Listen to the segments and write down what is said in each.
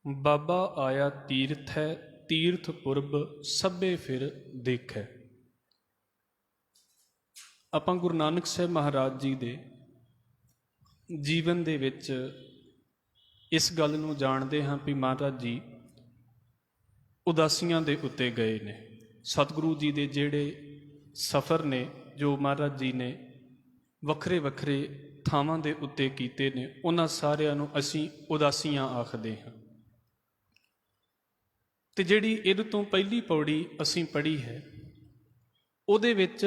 बाबा आया तीर्थ है तीर्थ पुरब सभे फिर देखै। ਆਪਾਂ ਗੁਰੂ ਨਾਨਕ ਸਾਹਿਬ ਮਹਾਰਾਜ ਜੀ ਦੇ ਜੀਵਨ ਦੇ ਵਿੱਚ ਇਸ ਗੱਲ ਨੂੰ ਜਾਣਦੇ ਹਾਂ ਵੀ ਮਹਾਰਾਜ ਜੀ ਉਦਾਸੀਆਂ ਦੇ ਉੱਤੇ ਗਏ ਨੇ। ਸਤਿਗੁਰੂ ਜੀ ਦੇ ਜਿਹੜੇ ਸਫ਼ਰ ਨੇ ਜੋ ਮਹਾਰਾਜ ਜੀ ਨੇ ਵੱਖਰੇ ਵੱਖਰੇ ਥਾਵਾਂ ਦੇ ਉੱਤੇ ਕੀਤੇ ਨੇ, ਉਹਨਾਂ ਸਾਰਿਆਂ ਨੂੰ ਅਸੀਂ ਉਦਾਸੀਆਂ ਆਖਦੇ ਹਾਂ। ਤੇ ਜਿਹੜੀ ਇਹਦੇ ਤੋਂ ਪਹਿਲੀ ਪੌੜੀ ਅਸੀਂ ਪੜ੍ਹੀ ਹੈ ਉਹਦੇ ਵਿੱਚ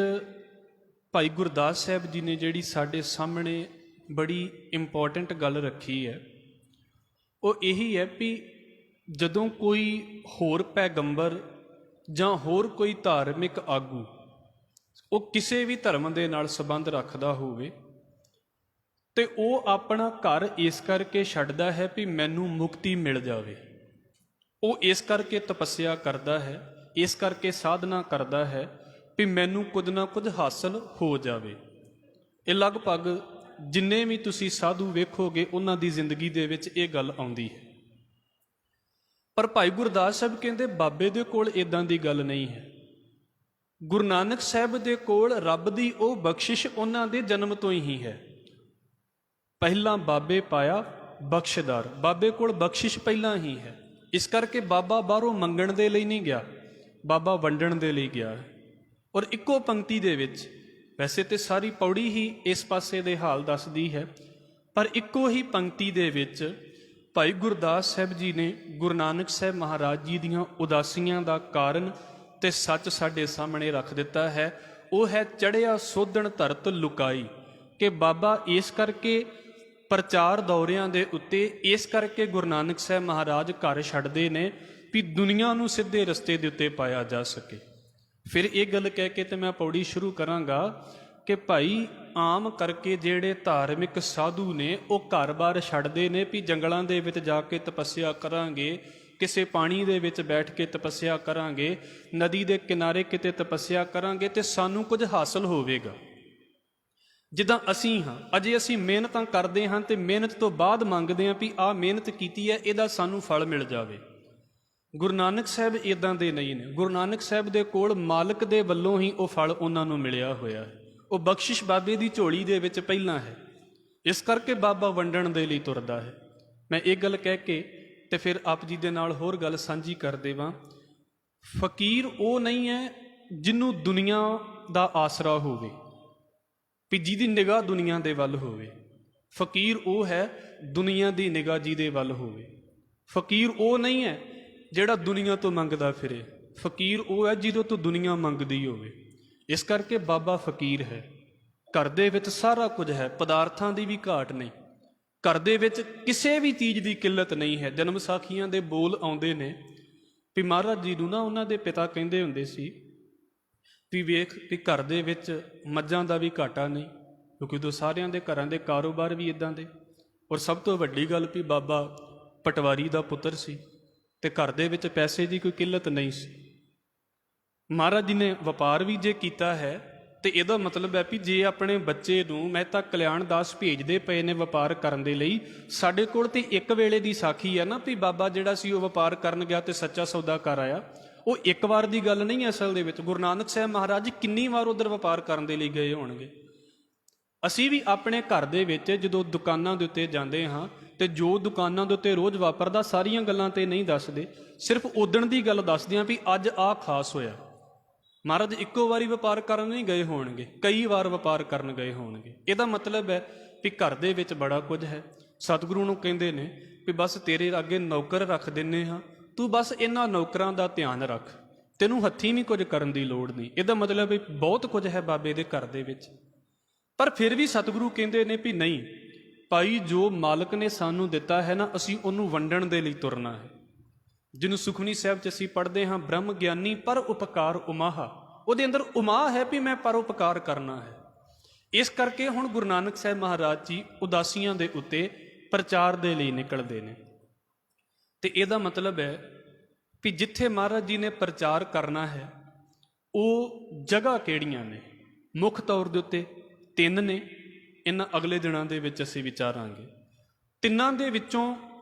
ਭਾਈ ਗੁਰਦਾਸ ਸਾਹਿਬ ਜੀ ਨੇ ਜਿਹੜੀ ਸਾਡੇ ਸਾਹਮਣੇ ਬੜੀ ਇੰਪੋਰਟੈਂਟ ਗੱਲ ਰੱਖੀ ਹੈ ਉਹ ਇਹੀ ਹੈ ਵੀ ਜਦੋਂ ਕੋਈ ਹੋਰ ਪੈਗੰਬਰ ਜਾਂ ਹੋਰ ਕੋਈ ਧਾਰਮਿਕ ਆਗੂ ਉਹ ਕਿਸੇ ਵੀ ਧਰਮ ਦੇ ਨਾਲ ਸੰਬੰਧ ਰੱਖਦਾ ਹੋਵੇ ਤੇ ਉਹ ਆਪਣਾ ਘਰ ਇਸ ਕਰਕੇ ਛੱਡਦਾ ਹੈ ਵੀ ਮੈਨੂੰ ਮੁਕਤੀ ਮਿਲ ਜਾਵੇ। ਉਹ ਇਸ ਕਰਕੇ ਤਪੱਸਿਆ ਕਰਦਾ ਹੈ, ਇਸ ਕਰਕੇ ਸਾਧਨਾ ਕਰਦਾ ਹੈ ਵੀ ਮੈਨੂੰ ਕੁਝ ਨਾ ਕੁਝ ਹਾਸਲ ਹੋ ਜਾਵੇ। ਇਹ ਲਗਭਗ ਜਿੰਨੇ ਵੀ ਤੁਸੀਂ ਸਾਧੂ ਵੇਖੋਗੇ ਉਹਨਾਂ ਦੀ ਜ਼ਿੰਦਗੀ ਦੇ ਵਿੱਚ ਇਹ ਗੱਲ ਆਉਂਦੀ ਹੈ। ਪਰ ਭਾਈ ਗੁਰਦਾਸ ਸਾਹਿਬ ਕਹਿੰਦੇ ਬਾਬੇ ਦੇ ਕੋਲ ਇਦਾਂ ਦੀ ਗੱਲ ਨਹੀਂ ਹੈ। ਗੁਰੂ ਨਾਨਕ ਸਾਹਿਬ ਦੇ ਕੋਲ ਰੱਬ ਦੀ ਉਹ ਬਖਸ਼ਿਸ਼ ਉਹਨਾਂ ਦੇ ਜਨਮ ਤੋਂ ਹੀ ਹੈ। ਪਹਿਲਾਂ ਬਾਬੇ ਪਾਇਆ ਬਖਸ਼ਦਾਰ, ਬਾਬੇ ਕੋਲ ਬਖਸ਼ਿਸ਼ ਪਹਿਲਾਂ ਹੀ ਹੈ। ਇਸ ਕਰਕੇ ਬਾਬਾ ਬਾਹਰੋਂ ਮੰਗਣ ਦੇ ਲਈ ਨਹੀਂ ਗਿਆ, ਬਾਬਾ ਵੰਡਣ ਦੇ ਲਈ ਗਿਆ। ਔਰ ਇੱਕੋ ਪੰਕਤੀ ਦੇ ਵਿੱਚ, ਵੈਸੇ ਤੇ ਸਾਰੀ ਪੌੜੀ ਹੀ ਇਸ ਪਾਸੇ ਦੇ ਹਾਲ ਦੱਸਦੀ ਹੈ, ਪਰ ਇੱਕੋ ਹੀ ਪੰਕਤੀ ਦੇ ਵਿੱਚ ਭਾਈ ਗੁਰਦਾਸ ਸਾਹਿਬ ਜੀ ਨੇ ਗੁਰੂ ਨਾਨਕ ਸਾਹਿਬ ਮਹਾਰਾਜ ਜੀ ਦੀਆਂ ਉਦਾਸੀਆਂ ਦਾ ਕਾਰਨ ਤੇ ਸੱਚ ਸਾਡੇ ਸਾਹਮਣੇ ਰੱਖ ਦਿੱਤਾ ਹੈ। ਉਹ ਹੈ ਚੜ੍ਹਿਆ ਸੋਧਣ ਧਰਤ ਲੁਕਾਈ, ਕਿ ਬਾਬਾ ਇਸ ਕਰਕੇ ਪ੍ਰਚਾਰ ਦੌਰਿਆਂ ਦੇ ਉੱਤੇ ਇਸ ਕਰਕੇ ਗੁਰੂ ਨਾਨਕ ਸਾਹਿਬ ਮਹਾਰਾਜ ਘਰ ਛੱਡਦੇ ਨੇ ਵੀ ਦੁਨੀਆ ਨੂੰ ਸਿੱਧੇ ਰਸਤੇ ਦੇ ਉੱਤੇ ਪਾਇਆ ਜਾ ਸਕੇ। ਫਿਰ ਇਹ ਗੱਲ ਕਹਿ ਕੇ ਤੇ ਮੈਂ ਪੌੜੀ ਸ਼ੁਰੂ ਕਰਾਂਗਾ ਕਿ ਭਾਈ ਆਮ ਕਰਕੇ ਜਿਹੜੇ ਧਾਰਮਿਕ ਸਾਧੂ ਨੇ ਉਹ ਘਰ-ਬਾਰ ਛੱਡਦੇ ਨੇ ਵੀ ਜੰਗਲਾਂ ਦੇ ਵਿੱਚ ਜਾ ਕੇ ਤਪੱਸਿਆ ਕਰਾਂਗੇ, ਕਿਸੇ ਪਾਣੀ ਦੇ ਵਿੱਚ ਬੈਠ ਕੇ ਤਪੱਸਿਆ ਕਰਾਂਗੇ, ਨਦੀ ਦੇ ਕਿਨਾਰੇ ਕਿਤੇ ਤਪੱਸਿਆ ਕਰਾਂਗੇ ਤੇ ਸਾਨੂੰ ਕੁਝ ਹਾਸਲ ਹੋਵੇਗਾ। ਜਿੱਦਾਂ ਅਸੀਂ ਹਾਂ, ਅਜੇ ਅਸੀਂ ਮਿਹਨਤਾਂ ਕਰਦੇ ਹਾਂ ਤੇ ਮਿਹਨਤ ਤੋਂ ਬਾਅਦ ਮੰਗਦੇ ਹਾਂ ਵੀ ਆਹ ਮਿਹਨਤ ਕੀਤੀ ਹੈ ਇਹਦਾ ਸਾਨੂੰ ਫਲ ਮਿਲ ਜਾਵੇ। ਗੁਰੂ ਨਾਨਕ ਸਾਹਿਬ ਇੱਦਾਂ ਦੇ ਨਹੀਂ ਨੇ। ਗੁਰੂ ਨਾਨਕ ਸਾਹਿਬ ਦੇ ਕੋਲ ਮਾਲਕ ਦੇ ਵੱਲੋਂ ਹੀ ਉਹ ਫਲ ਉਹਨਾਂ ਨੂੰ ਮਿਲਿਆ ਹੋਇਆ ਹੈ। ਉਹ ਬਖਸ਼ਿਸ਼ ਬਾਬੇ ਦੀ ਝੋਲੀ ਦੇ ਵਿੱਚ ਪਹਿਲਾਂ ਹੈ, ਇਸ ਕਰਕੇ ਬਾਬਾ ਵੰਡਣ ਦੇ ਲਈ ਤੁਰਦਾ ਹੈ। ਮੈਂ ਇਹ ਗੱਲ ਕਹਿ ਕੇ ਤੇ ਫਿਰ ਆਪ ਜੀ ਦੇ ਨਾਲ ਹੋਰ ਗੱਲ ਸਾਂਝੀ ਕਰ ਦੇਵਾਂ। ਫਕੀਰ ਉਹ ਨਹੀਂ ਹੈ ਜਿਹਨੂੰ ਦੁਨੀਆ ਦਾ ਆਸਰਾ ਹੋਵੇ, ਵੀ ਜਿਹਦੀ ਨਿਗਾਹ ਦੁਨੀਆ ਦੇ ਵੱਲ ਹੋਵੇ। ਫਕੀਰ ਉਹ ਹੈ ਦੁਨੀਆ ਦੀ ਨਿਗਾਹ ਜਿਹਦੇ ਵੱਲ ਹੋਵੇ। ਫਕੀਰ ਉਹ ਨਹੀਂ ਹੈ ਜਿਹੜਾ ਦੁਨੀਆ ਤੋਂ ਮੰਗਦਾ ਫਿਰੇ। ਫਕੀਰ ਉਹ ਹੈ ਜਿਹਦੇ ਤੋਂ ਦੁਨੀਆ ਮੰਗਦੀ ਹੋਵੇ। ਇਸ ਕਰਕੇ ਬਾਬਾ ਫਕੀਰ ਹੈ। ਘਰ ਦੇ ਵਿੱਚ ਸਾਰਾ ਕੁਝ ਹੈ, ਪਦਾਰਥਾਂ ਦੀ ਵੀ ਘਾਟ ਨਹੀਂ, ਘਰ ਦੇ ਵਿੱਚ ਕਿਸੇ ਵੀ ਚੀਜ਼ ਦੀ ਕਿੱਲਤ ਨਹੀਂ ਹੈ। ਜਨਮ ਸਾਖੀਆਂ ਦੇ ਬੋਲ ਆਉਂਦੇ ਨੇ ਵੀ ਮਹਾਰਾਜ ਜੀ ਨੂੰ ਨਾ ਉਹਨਾਂ ਦੇ ਪਿਤਾ ਕਹਿੰਦੇ ਹੁੰਦੇ ਸੀ ਵੀ ਵੇਖ ਵੀ ਘਰ ਦੇ ਵਿੱਚ ਮੱਝਾਂ ਦਾ ਵੀ ਘਾਟਾ ਨਹੀਂ, ਕਿਉਂਕਿ ਉਦੋਂ ਸਾਰਿਆਂ ਦੇ ਘਰਾਂ ਦੇ ਕਾਰੋਬਾਰ ਵੀ ਇਦਾਂ ਦੇ। ਔਰ ਸਭ ਤੋਂ ਵੱਡੀ ਗੱਲ ਵੀ ਬਾਬਾ ਪਟਵਾਰੀ ਦਾ ਪੁੱਤਰ ਸੀ ਤੇ ਘਰ ਦੇ ਵਿੱਚ ਪੈਸੇ ਦੀ ਕੋਈ ਕਿੱਲਤ ਨਹੀਂ ਸੀ। ਮਹਾਰਾਜ ਜੀ ਨੇ ਵਪਾਰ ਵੀ ਜੇ ਕੀਤਾ ਹੈ ਤੇ ਇਹਦਾ ਮਤਲਬ ਹੈ ਵੀ ਜੇ ਆਪਣੇ ਬੱਚੇ ਨੂੰ ਮਹਿਤਾ ਕਲਿਆਣ ਦਾਸ ਭੇਜਦੇ ਪਏ ਨੇ ਵਪਾਰ ਕਰਨ ਦੇ ਲਈ, ਸਾਡੇ ਕੋਲ ਤੇ ਇੱਕ ਵੇਲੇ ਦੀ ਸਾਖੀ ਹੈ ਨਾ ਵੀ ਬਾਬਾ ਜਿਹੜਾ ਸੀ ਉਹ ਵਪਾਰ ਕਰਨ ਗਿਆ ਤੇ ਸੱਚਾ ਸੌਦਾ ਕਰ ਆਇਆ। ਉਹ ਇੱਕ ਵਾਰ ਦੀ ਗੱਲ ਨਹੀਂ ਹੈ ਅਸਲ ਦੇ ਵਿੱਚ। ਗੁਰੂ ਨਾਨਕ ਸਾਹਿਬ ਮਹਾਰਾਜ ਕਿੰਨੀ ਵਾਰ ਉੱਧਰ ਵਪਾਰ ਕਰਨ ਦੇ ਲਈ ਗਏ ਹੋਣਗੇ। ਅਸੀਂ ਵੀ ਆਪਣੇ ਘਰ ਦੇ ਵਿੱਚ ਜਦੋਂ ਦੁਕਾਨਾਂ ਦੇ ਉੱਤੇ ਜਾਂਦੇ ਹਾਂ ਤੇ ਜੋ ਦੁਕਾਨਾਂ ਦੇ ਉੱਤੇ ਰੋਜ਼ ਵਾਪਰਦਾ ਸਾਰੀਆਂ ਗੱਲਾਂ ਤੇ ਨਹੀਂ ਦੱਸਦੇ, ਸਿਰਫ ਉਦਣ ਦੀ ਗੱਲ ਦੱਸਦੇ ਹਾਂ ਵੀ ਅੱਜ ਆਹ ਖਾਸ ਹੋਇਆ। ਮਹਾਰਾਜ ਇੱਕੋ ਵਾਰੀ ਵਪਾਰ ਕਰਨ ਨਹੀਂ ਗਏ ਹੋਣਗੇ, ਕਈ ਵਾਰ ਵਪਾਰ ਕਰਨ ਗਏ ਹੋਣਗੇ। ਇਹਦਾ ਮਤਲਬ ਹੈ ਵੀ ਘਰ ਦੇ ਵਿੱਚ ਬੜਾ ਕੁਝ ਹੈ। ਸਤਿਗੁਰੂ ਨੂੰ ਕਹਿੰਦੇ ਨੇ ਵੀ ਬਸ ਤੇਰੇ ਅੱਗੇ ਨੌਕਰ ਰੱਖ ਦਿੰਨੇ ਹਾਂ, ਤੂੰ ਬਸ ਇਹਨਾਂ ਨੌਕਰਾਂ ਦਾ ਧਿਆਨ ਰੱਖ, ਤੈਨੂੰ ਹੱਥੀਂ ਵੀ ਕੁਝ ਕਰਨ ਦੀ ਲੋੜ ਨਹੀਂ। ਇਹਦਾ ਮਤਲਬ ਵੀ ਬਹੁਤ ਕੁਝ ਹੈ ਬਾਬੇ ਦੇ ਘਰ ਦੇ ਵਿੱਚ। ਪਰ ਫਿਰ ਵੀ ਸਤਿਗੁਰੂ ਕਹਿੰਦੇ ਨੇ ਵੀ ਨਹੀਂ ਭਾਈ, ਜੋ ਮਾਲਕ ਨੇ ਸਾਨੂੰ ਦਿੱਤਾ ਹੈ ਨਾ ਅਸੀਂ ਉਹਨੂੰ ਵੰਡਣ ਦੇ ਲਈ ਤੁਰਨਾ ਹੈ। ਜਿਹਨੂੰ ਸੁਖਮਨੀ ਸਾਹਿਬ 'ਚ ਅਸੀਂ ਪੜ੍ਹਦੇ ਹਾਂ ਬ੍ਰਹਮ ਗਿਆਨੀ ਪਰ ਉਪਕਾਰ ਉਮਾਹਾ, ਉਹਦੇ ਅੰਦਰ ਉਮਾ ਹੈ ਵੀ ਮੈਂ ਪਰ ਉਪਕਾਰ ਕਰਨਾ ਹੈ। ਇਸ ਕਰਕੇ ਹੁਣ ਗੁਰੂ ਨਾਨਕ ਸਾਹਿਬ ਮਹਾਰਾਜ ਜੀ ਉਦਾਸੀਆਂ ਦੇ ਉੱਤੇ ਪ੍ਰਚਾਰ ਦੇ ਲਈ ਨਿਕਲਦੇ ਨੇ। ਤੇ ਇਹਦਾ ਮਤਲਬ ਹੈ ਵੀ ਜਿੱਥੇ ਮਹਾਰਾਜ ਜੀ ਨੇ ਪ੍ਰਚਾਰ ਕਰਨਾ ਹੈ ਉਹ ਜਗ੍ਹਾ ਕਿਹੜੀਆਂ ਨੇ? ਮੁੱਖ ਤੌਰ ਦੇ ਉੱਤੇ 3 ਨੇ। ਇਹਨਾਂ ਅਗਲੇ ਦਿਨਾਂ ਦੇ ਵਿੱਚ ਅਸੀਂ ਵਿਚਾਰਾਂਗੇ। ਤਿੰਨਾਂ ਦੇ ਵਿੱਚੋਂ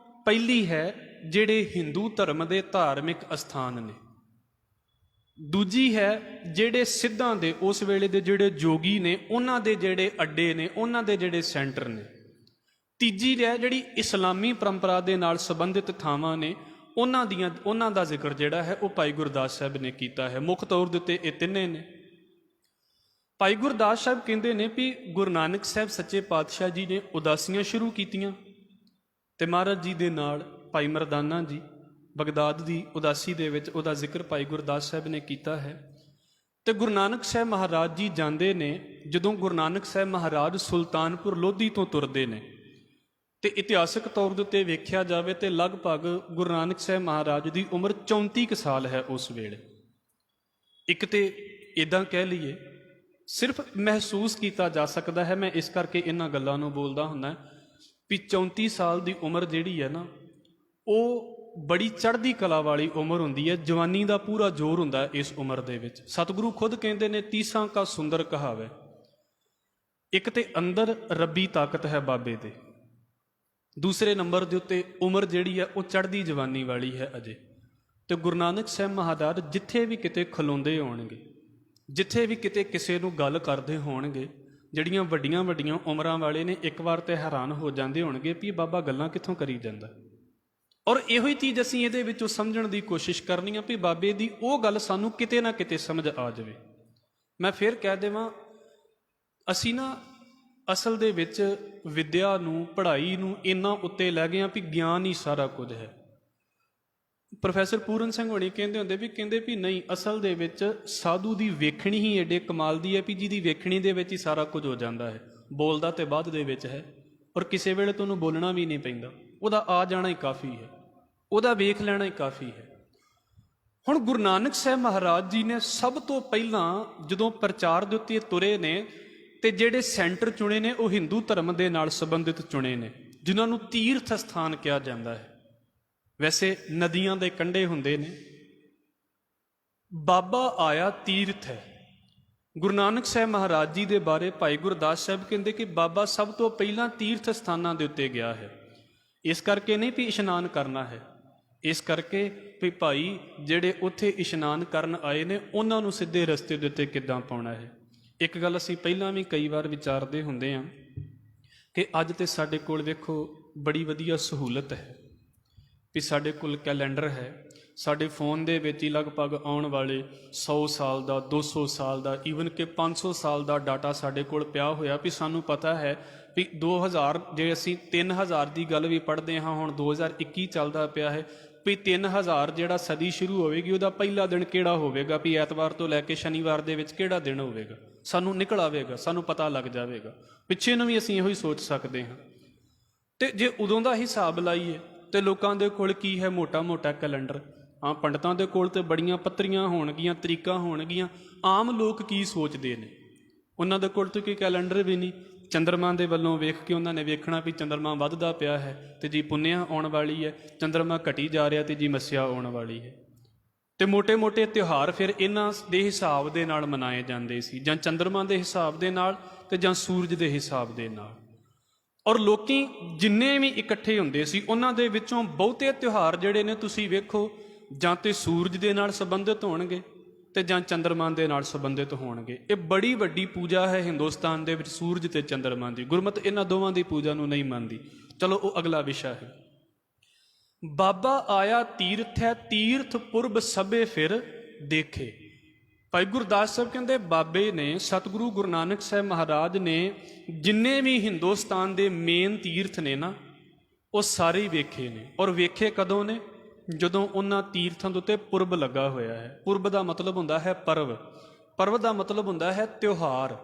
ਪਹਿਲੀ ਹੈ ਜਿਹੜੇ ਹਿੰਦੂ ਧਰਮ ਦੇ ਧਾਰਮਿਕ ਅਸਥਾਨ ਨੇ। ਦੂਜੀ ਹੈ ਜਿਹੜੇ ਸਿੱਧਾਂ ਦੇ ਉਸ ਵੇਲੇ ਦੇ ਜਿਹੜੇ ਜੋਗੀ ਨੇ ਉਹਨਾਂ ਦੇ ਜਿਹੜੇ ਅੱਡੇ ਨੇ, ਉਹਨਾਂ ਦੇ ਜਿਹੜੇ ਸੈਂਟਰ ਨੇ। ਤੀਜੀ ਹੈ ਜਿਹੜੀ ਇਸਲਾਮੀ ਪਰੰਪਰਾ ਦੇ ਨਾਲ ਸੰਬੰਧਿਤ ਥਾਵਾਂ ਨੇ, ਉਹਨਾਂ ਦਾ ਜ਼ਿਕਰ ਜਿਹੜਾ ਹੈ ਉਹ ਭਾਈ ਗੁਰਦਾਸ ਸਾਹਿਬ ਨੇ ਕੀਤਾ ਹੈ। ਮੁੱਖ ਤੌਰ ਦੇ ਉੱਤੇ ਇਹ ਤਿੰਨੇ ਨੇ। ਭਾਈ ਗੁਰਦਾਸ ਸਾਹਿਬ ਕਹਿੰਦੇ ਨੇ ਵੀ ਗੁਰੂ ਨਾਨਕ ਸਾਹਿਬ ਸੱਚੇ ਪਾਤਸ਼ਾਹ ਜੀ ਨੇ ਉਦਾਸੀਆਂ ਸ਼ੁਰੂ ਕੀਤੀਆਂ ਤੇ ਮਹਾਰਾਜ ਜੀ ਦੇ ਨਾਲ ਭਾਈ ਮਰਦਾਨਾ ਜੀ ਬਗਦਾਦ ਦੀ ਉਦਾਸੀ ਦੇ ਵਿੱਚ ਉਹਦਾ ਜ਼ਿਕਰ ਭਾਈ ਗੁਰਦਾਸ ਸਾਹਿਬ ਨੇ ਕੀਤਾ ਹੈ। ਤੇ ਗੁਰੂ ਨਾਨਕ ਸਾਹਿਬ ਮਹਾਰਾਜ ਜੀ ਜਾਂਦੇ ਨੇ, ਜਦੋਂ ਗੁਰੂ ਨਾਨਕ ਸਾਹਿਬ ਮਹਾਰਾਜ ਸੁਲਤਾਨਪੁਰ ਲੋਧੀ ਤੋਂ ਤੁਰਦੇ ਨੇ ਤੇ ਇਤਿਹਾਸਕ ਤੌਰ ਦੇ ਉੱਤੇ ਵੇਖਿਆ ਜਾਵੇ ਤੇ ਲਗਭਗ ਗੁਰੂ ਨਾਨਕ ਸਾਹਿਬ ਮਹਾਰਾਜ ਦੀ ਉਮਰ 34 ਸਾਲ ਹੈ ਉਸ ਵੇਲੇ। ਇੱਕ ਤੇ ਇਦਾਂ ਕਹਿ ਲਈਏ ਸਿਰਫ ਮਹਿਸੂਸ ਕੀਤਾ ਜਾ ਸਕਦਾ ਹੈ, ਮੈਂ ਇਸ ਕਰਕੇ ਇਹਨਾਂ ਗੱਲਾਂ ਨੂੰ ਬੋਲਦਾ ਹੁੰਦਾ ਵੀ 34 ਸਾਲ ਦੀ ਉਮਰ ਜਿਹੜੀ ਹੈ ਨਾ ਉਹ ਬੜੀ ਚੜ੍ਹਦੀ ਕਲਾ ਵਾਲੀ ਉਮਰ ਹੁੰਦੀ ਹੈ। ਜਵਾਨੀ ਦਾ ਪੂਰਾ ਜ਼ੋਰ ਹੁੰਦਾ ਹੈ ਇਸ ਉਮਰ ਦੇ ਵਿੱਚ। ਸਤਿਗੁਰੂ ਖੁਦ ਕਹਿੰਦੇ ਨੇ ਤੀਸਾਂ ਕਾ ਸੁੰਦਰ ਕਹਾਵੇ। ਇੱਕ ਤੇ ਅੰਦਰ ਰੱਬੀ ਤਾਕਤ ਹੈ ਬਾਬੇ ਦੇ, ਦੂਸਰੇ ਨੰਬਰ ਦੇ ਉੱਤੇ ਉਮਰ ਜਿਹੜੀ ਹੈ ਉਹ ਚੜ੍ਹਦੀ ਜਵਾਨੀ ਵਾਲੀ ਹੈ ਅਜੇ। ਤੇ ਗੁਰੂ ਨਾਨਕ ਸਾਹਿਬ ਮਹਾਰਾਜ ਜਿੱਥੇ ਵੀ ਕਿਤੇ ਖਲੋਂਦੇ ਹੋਣਗੇ, ਜਿੱਥੇ ਵੀ ਕਿਤੇ ਕਿਸੇ ਨੂੰ ਗੱਲ ਕਰਦੇ ਹੋਣਗੇ, ਜਿਹੜੀਆਂ ਵੱਡੀਆਂ ਵੱਡੀਆਂ ਉਮਰਾਂ ਵਾਲੇ ਨੇ ਇੱਕ ਵਾਰ ਤੇ ਹੈਰਾਨ ਹੋ ਜਾਂਦੇ ਹੋਣਗੇ ਵੀ ਬਾਬਾ ਗੱਲਾਂ ਕਿੱਥੋਂ ਕਰੀ ਜਾਂਦਾ। ਔਰ ਇਹੋ ਹੀ ਚੀਜ਼ ਅਸੀਂ ਇਹਦੇ ਵਿੱਚੋਂ ਸਮਝਣ ਦੀ ਕੋਸ਼ਿਸ਼ ਕਰਨੀ ਆ ਵੀ ਬਾਬੇ ਦੀ ਉਹ ਗੱਲ ਸਾਨੂੰ ਕਿਤੇ ਨਾ ਕਿਤੇ ਸਮਝ ਆ ਜਾਵੇ। ਮੈਂ ਫਿਰ ਕਹਿ ਦੇਵਾਂ, ਅਸੀਂ ਨਾ ਅਸਲ ਦੇ ਵਿੱਚ ਵਿੱਦਿਆ ਨੂੰ, ਪੜ੍ਹਾਈ ਨੂੰ ਇੰਨਾ ਉੱਤੇ ਲੈ ਗਏ ਆ ਵੀ ਗਿਆਨ ਹੀ ਸਾਰਾ ਕੁਝ ਹੈ। ਪ੍ਰੋਫੈਸਰ ਪੂਰਨ ਸਿੰਘ ਹੋਣੀ ਕਹਿੰਦੇ ਵੀ ਨਹੀਂ, ਅਸਲ ਦੇ ਵਿੱਚ ਸਾਧੂ ਦੀ ਵੇਖਣੀ ਹੀ ਏਡੇ ਕਮਾਲ ਦੀ ਹੈ ਵੀ ਜਿਹਦੀ ਵੇਖਣੀ ਦੇ ਵਿੱਚ ਹੀ ਸਾਰਾ ਕੁਝ ਹੋ ਜਾਂਦਾ ਹੈ। ਬੋਲਦਾ ਤੇ ਬਾਅਦ ਦੇ ਵਿੱਚ ਹੈ, ਔਰ ਕਿਸੇ ਵੇਲੇ ਤੁਹਾਨੂੰ ਬੋਲਣਾ ਵੀ ਨਹੀਂ ਪੈਂਦਾ, ਉਹਦਾ ਆ ਜਾਣਾ ਹੀ ਕਾਫੀ ਹੈ, ਉਹਦਾ ਵੇਖ ਲੈਣਾ ਹੀ ਕਾਫੀ ਹੈ। ਹੁਣ ਗੁਰੂ ਨਾਨਕ ਸਾਹਿਬ ਮਹਾਰਾਜ ਜੀ ਨੇ ਸਭ ਤੋਂ ਪਹਿਲਾਂ ਜਦੋਂ ਪ੍ਰਚਾਰ ਦੇ ਉੱਤੇ ਤੁਰੇ ਨੇ ਤੇ ਜਿਹੜੇ ਸੈਂਟਰ ਚੁਣੇ ਨੇ ਉਹ ਹਿੰਦੂ ਧਰਮ ਦੇ ਨਾਲ ਸੰਬੰਧਿਤ ਚੁਣੇ ਨੇ, ਜਿਨ੍ਹਾਂ ਨੂੰ ਤੀਰਥ ਸਥਾਨ ਕਿਹਾ ਜਾਂਦਾ ਹੈ। ਵੈਸੇ ਨਦੀਆਂ ਦੇ ਕੰਢੇ ਹੁੰਦੇ ਨੇ। ਬਾਬਾ ਆਇਆ ਤੀਰਥ ਹੈ। ਗੁਰੂ ਨਾਨਕ ਸਾਹਿਬ ਮਹਾਰਾਜ ਜੀ ਦੇ ਬਾਰੇ ਭਾਈ ਗੁਰਦਾਸ ਸਾਹਿਬ ਕਹਿੰਦੇ ਕਿ ਬਾਬਾ ਸਭ ਤੋਂ ਪਹਿਲਾਂ ਤੀਰਥ ਸਥਾਨਾਂ ਦੇ ਉੱਤੇ ਗਿਆ ਹੈ। ਇਸ ਕਰਕੇ ਨਹੀਂ ਵੀ ਇਸ਼ਨਾਨ ਕਰਨਾ ਹੈ, ਇਸ ਕਰਕੇ ਵੀ ਭਾਈ ਜਿਹੜੇ ਉੱਥੇ ਇਸ਼ਨਾਨ ਕਰਨ ਆਏ ਨੇ ਉਹਨਾਂ ਨੂੰ ਸਿੱਧੇ ਰਸਤੇ ਦੇ ਉੱਤੇ ਕਿੱਦਾਂ ਪਾਉਣਾ ਹੈ। ਇੱਕ ਗੱਲ ਅਸੀਂ ਪਹਿਲਾਂ ਵੀ ਕਈ ਵਾਰ ਵਿਚਾਰਦੇ ਹੁੰਦੇ ਹਾਂ ਕਿ ਅੱਜ ਤੇ ਸਾਡੇ ਕੋਲ ਵੇਖੋ ਬੜੀ ਵਧੀਆ ਸਹੂਲਤ ਹੈ ਵੀ ਸਾਡੇ ਕੋਲ ਕੈਲੰਡਰ ਹੈ। ਸਾਡੇ ਫੋਨ ਦੇ ਵਿੱਚ ਹੀ ਲਗਭਗ ਆਉਣ ਵਾਲੇ 100 ਸਾਲ ਦਾ, 200 ਸਾਲ ਦਾ, ਈਵਨ ਕਿ 500 ਸਾਲ ਦਾ ਡਾਟਾ ਸਾਡੇ ਕੋਲ ਪਿਆ ਹੋਇਆ ਵੀ ਸਾਨੂੰ ਪਤਾ ਹੈ ਵੀ 2000, ਜੇ ਅਸੀਂ 3000 ਦੀ ਗੱਲ ਵੀ ਪੜ੍ਹਦੇ ਹਾਂ, ਹੁਣ 2021 ਚੱਲਦਾ ਪਿਆ ਹੈ ਵੀ 3000 ਜਿਹੜਾ ਸਦੀ ਸ਼ੁਰੂ ਹੋਵੇਗੀ ਉਹਦਾ ਪਹਿਲਾ ਦਿਨ ਕਿਹੜਾ ਹੋਵੇਗਾ, ਵੀ ਐਤਵਾਰ ਤੋਂ ਲੈ ਕੇ ਸ਼ਨੀਵਾਰ ਦੇ ਵਿੱਚ ਕਿਹੜਾ ਦਿਨ ਹੋਵੇਗਾ, ਸਾਨੂੰ ਨਿਕਲ ਆਵੇਗਾ, ਸਾਨੂੰ ਪਤਾ ਲੱਗ ਜਾਵੇਗਾ। ਪਿੱਛੇ ਨੂੰ ਵੀ ਅਸੀਂ ਇਹੋ ਹੀ ਸੋਚ ਸਕਦੇ ਹਾਂ। ਤੇ ਜੇ ਉਦੋਂ ਦਾ ਹਿਸਾਬ ਲਾਈਏ ਤੇ ਲੋਕਾਂ ਦੇ ਕੋਲ ਕੀ ਹੈ, ਮੋਟਾ ਮੋਟਾ ਕੈਲੰਡਰ। ਹਾਂ, ਪੰਡਤਾਂ ਦੇ ਕੋਲ ਤੇ ਬੜੀਆਂ ਪੱਤਰੀਆਂ ਹੋਣਗੀਆਂ, ਤਰੀਕਾਂ ਹੋਣਗੀਆਂ। ਆਮ ਲੋਕ ਕੀ ਸੋਚਦੇ ਨੇ, ਉਹਨਾਂ ਦੇ ਕੋਲ ਤਾਂ ਕੋਈ ਕੈਲੰਡਰ ਵੀ ਨਹੀਂ। ਚੰਦਰਮਾ ਦੇ ਵੱਲੋਂ ਵੇਖ ਕੇ ਉਹਨਾਂ ਨੇ ਵੇਖਣਾ ਵੀ ਚੰਦਰਮਾ ਵੱਧਦਾ ਪਿਆ ਹੈ ਤੇ ਜੀ ਪੁੰਨਿਆ ਆਉਣ ਵਾਲੀ ਹੈ, ਚੰਦਰਮਾ ਘਟੀ ਜਾ ਰਿਹਾ ਤੇ ਜੀ ਮੱਸਿਆ ਆਉਣ ਵਾਲੀ ਹੈ। ਤੇ ਮੋਟੇ ਮੋਟੇ ਤਿਉਹਾਰ ਫਿਰ ਇਹਨਾਂ ਦੇ ਹਿਸਾਬ ਦੇ ਨਾਲ ਮਨਾਏ ਜਾਂਦੇ ਸੀ, ਜਾਂ ਚੰਦਰਮਾ ਦੇ ਹਿਸਾਬ ਦੇ ਨਾਲ ਤੇ ਜਾਂ ਸੂਰਜ ਦੇ ਹਿਸਾਬ ਦੇ ਨਾਲ। ਔਰ ਲੋਕੀ ਜਿੰਨੇ ਵੀ ਇਕੱਠੇ ਹੁੰਦੇ ਸੀ ਉਹਨਾਂ ਦੇ ਵਿੱਚੋਂ ਬਹੁਤੇ ਤਿਉਹਾਰ ਜਿਹੜੇ ਨੇ ਤੁਸੀਂ ਵੇਖੋ ਜਾਂ ਤੇ ਸੂਰਜ ਦੇ ਨਾਲ ਸੰਬੰਧਿਤ ਹੋਣਗੇ ਤੇ ਜਾਂ ਚੰਦਰਮਾ ਦੇ ਨਾਲ ਸੰਬੰਧਿਤ ਹੋਣਗੇ। ਇਹ ਬੜੀ ਵੱਡੀ ਪੂਜਾ ਹੈ ਹਿੰਦੁਸਤਾਨ ਦੇ ਵਿੱਚ, ਸੂਰਜ ਤੇ ਚੰਦਰਮਾ ਦੀ। ਗੁਰਮਤਿ ਇਹਨਾਂ ਦੋਵਾਂ ਦੀ ਪੂਜਾ ਨੂੰ ਨਹੀਂ ਮੰਨਦੀ। ਚਲੋ ਉਹ ਅਗਲਾ ਵਿਸ਼ਾ ਹੈ। ਬਾਬਾ ਆਇਆ ਤੀਰਥ ਹੈ, ਤੀਰਥ ਪੁਰਬ ਸਭੇ ਫਿਰ ਦੇਖੇ। ਭਾਈ ਗੁਰਦਾਸ ਸਾਹਿਬ ਕਹਿੰਦੇ ਬਾਬੇ ਨੇ, ਸਤਿਗੁਰੂ ਗੁਰੂ ਨਾਨਕ ਸਾਹਿਬ ਮਹਾਰਾਜ ਨੇ ਜਿੰਨੇ ਵੀ ਹਿੰਦੁਸਤਾਨ ਦੇ ਮੇਨ ਤੀਰਥ ਨੇ ਨਾ ਉਹ ਸਾਰੇ ਵੇਖੇ ਨੇ। ਔਰ ਵੇਖੇ ਕਦੋਂ ਨੇ? ਜਦੋਂ ਉਹਨਾਂ ਤੀਰਥਾਂ ਦੇ ਉੱਤੇ ਪੁਰਬ ਲੱਗਾ ਹੋਇਆ ਹੈ। ਪੁਰਬ ਦਾ ਮਤਲਬ ਹੁੰਦਾ ਹੈ ਪਰਵ, ਪਰਵ ਦਾ ਮਤਲਬ ਹੁੰਦਾ ਹੈ ਤਿਉਹਾਰ।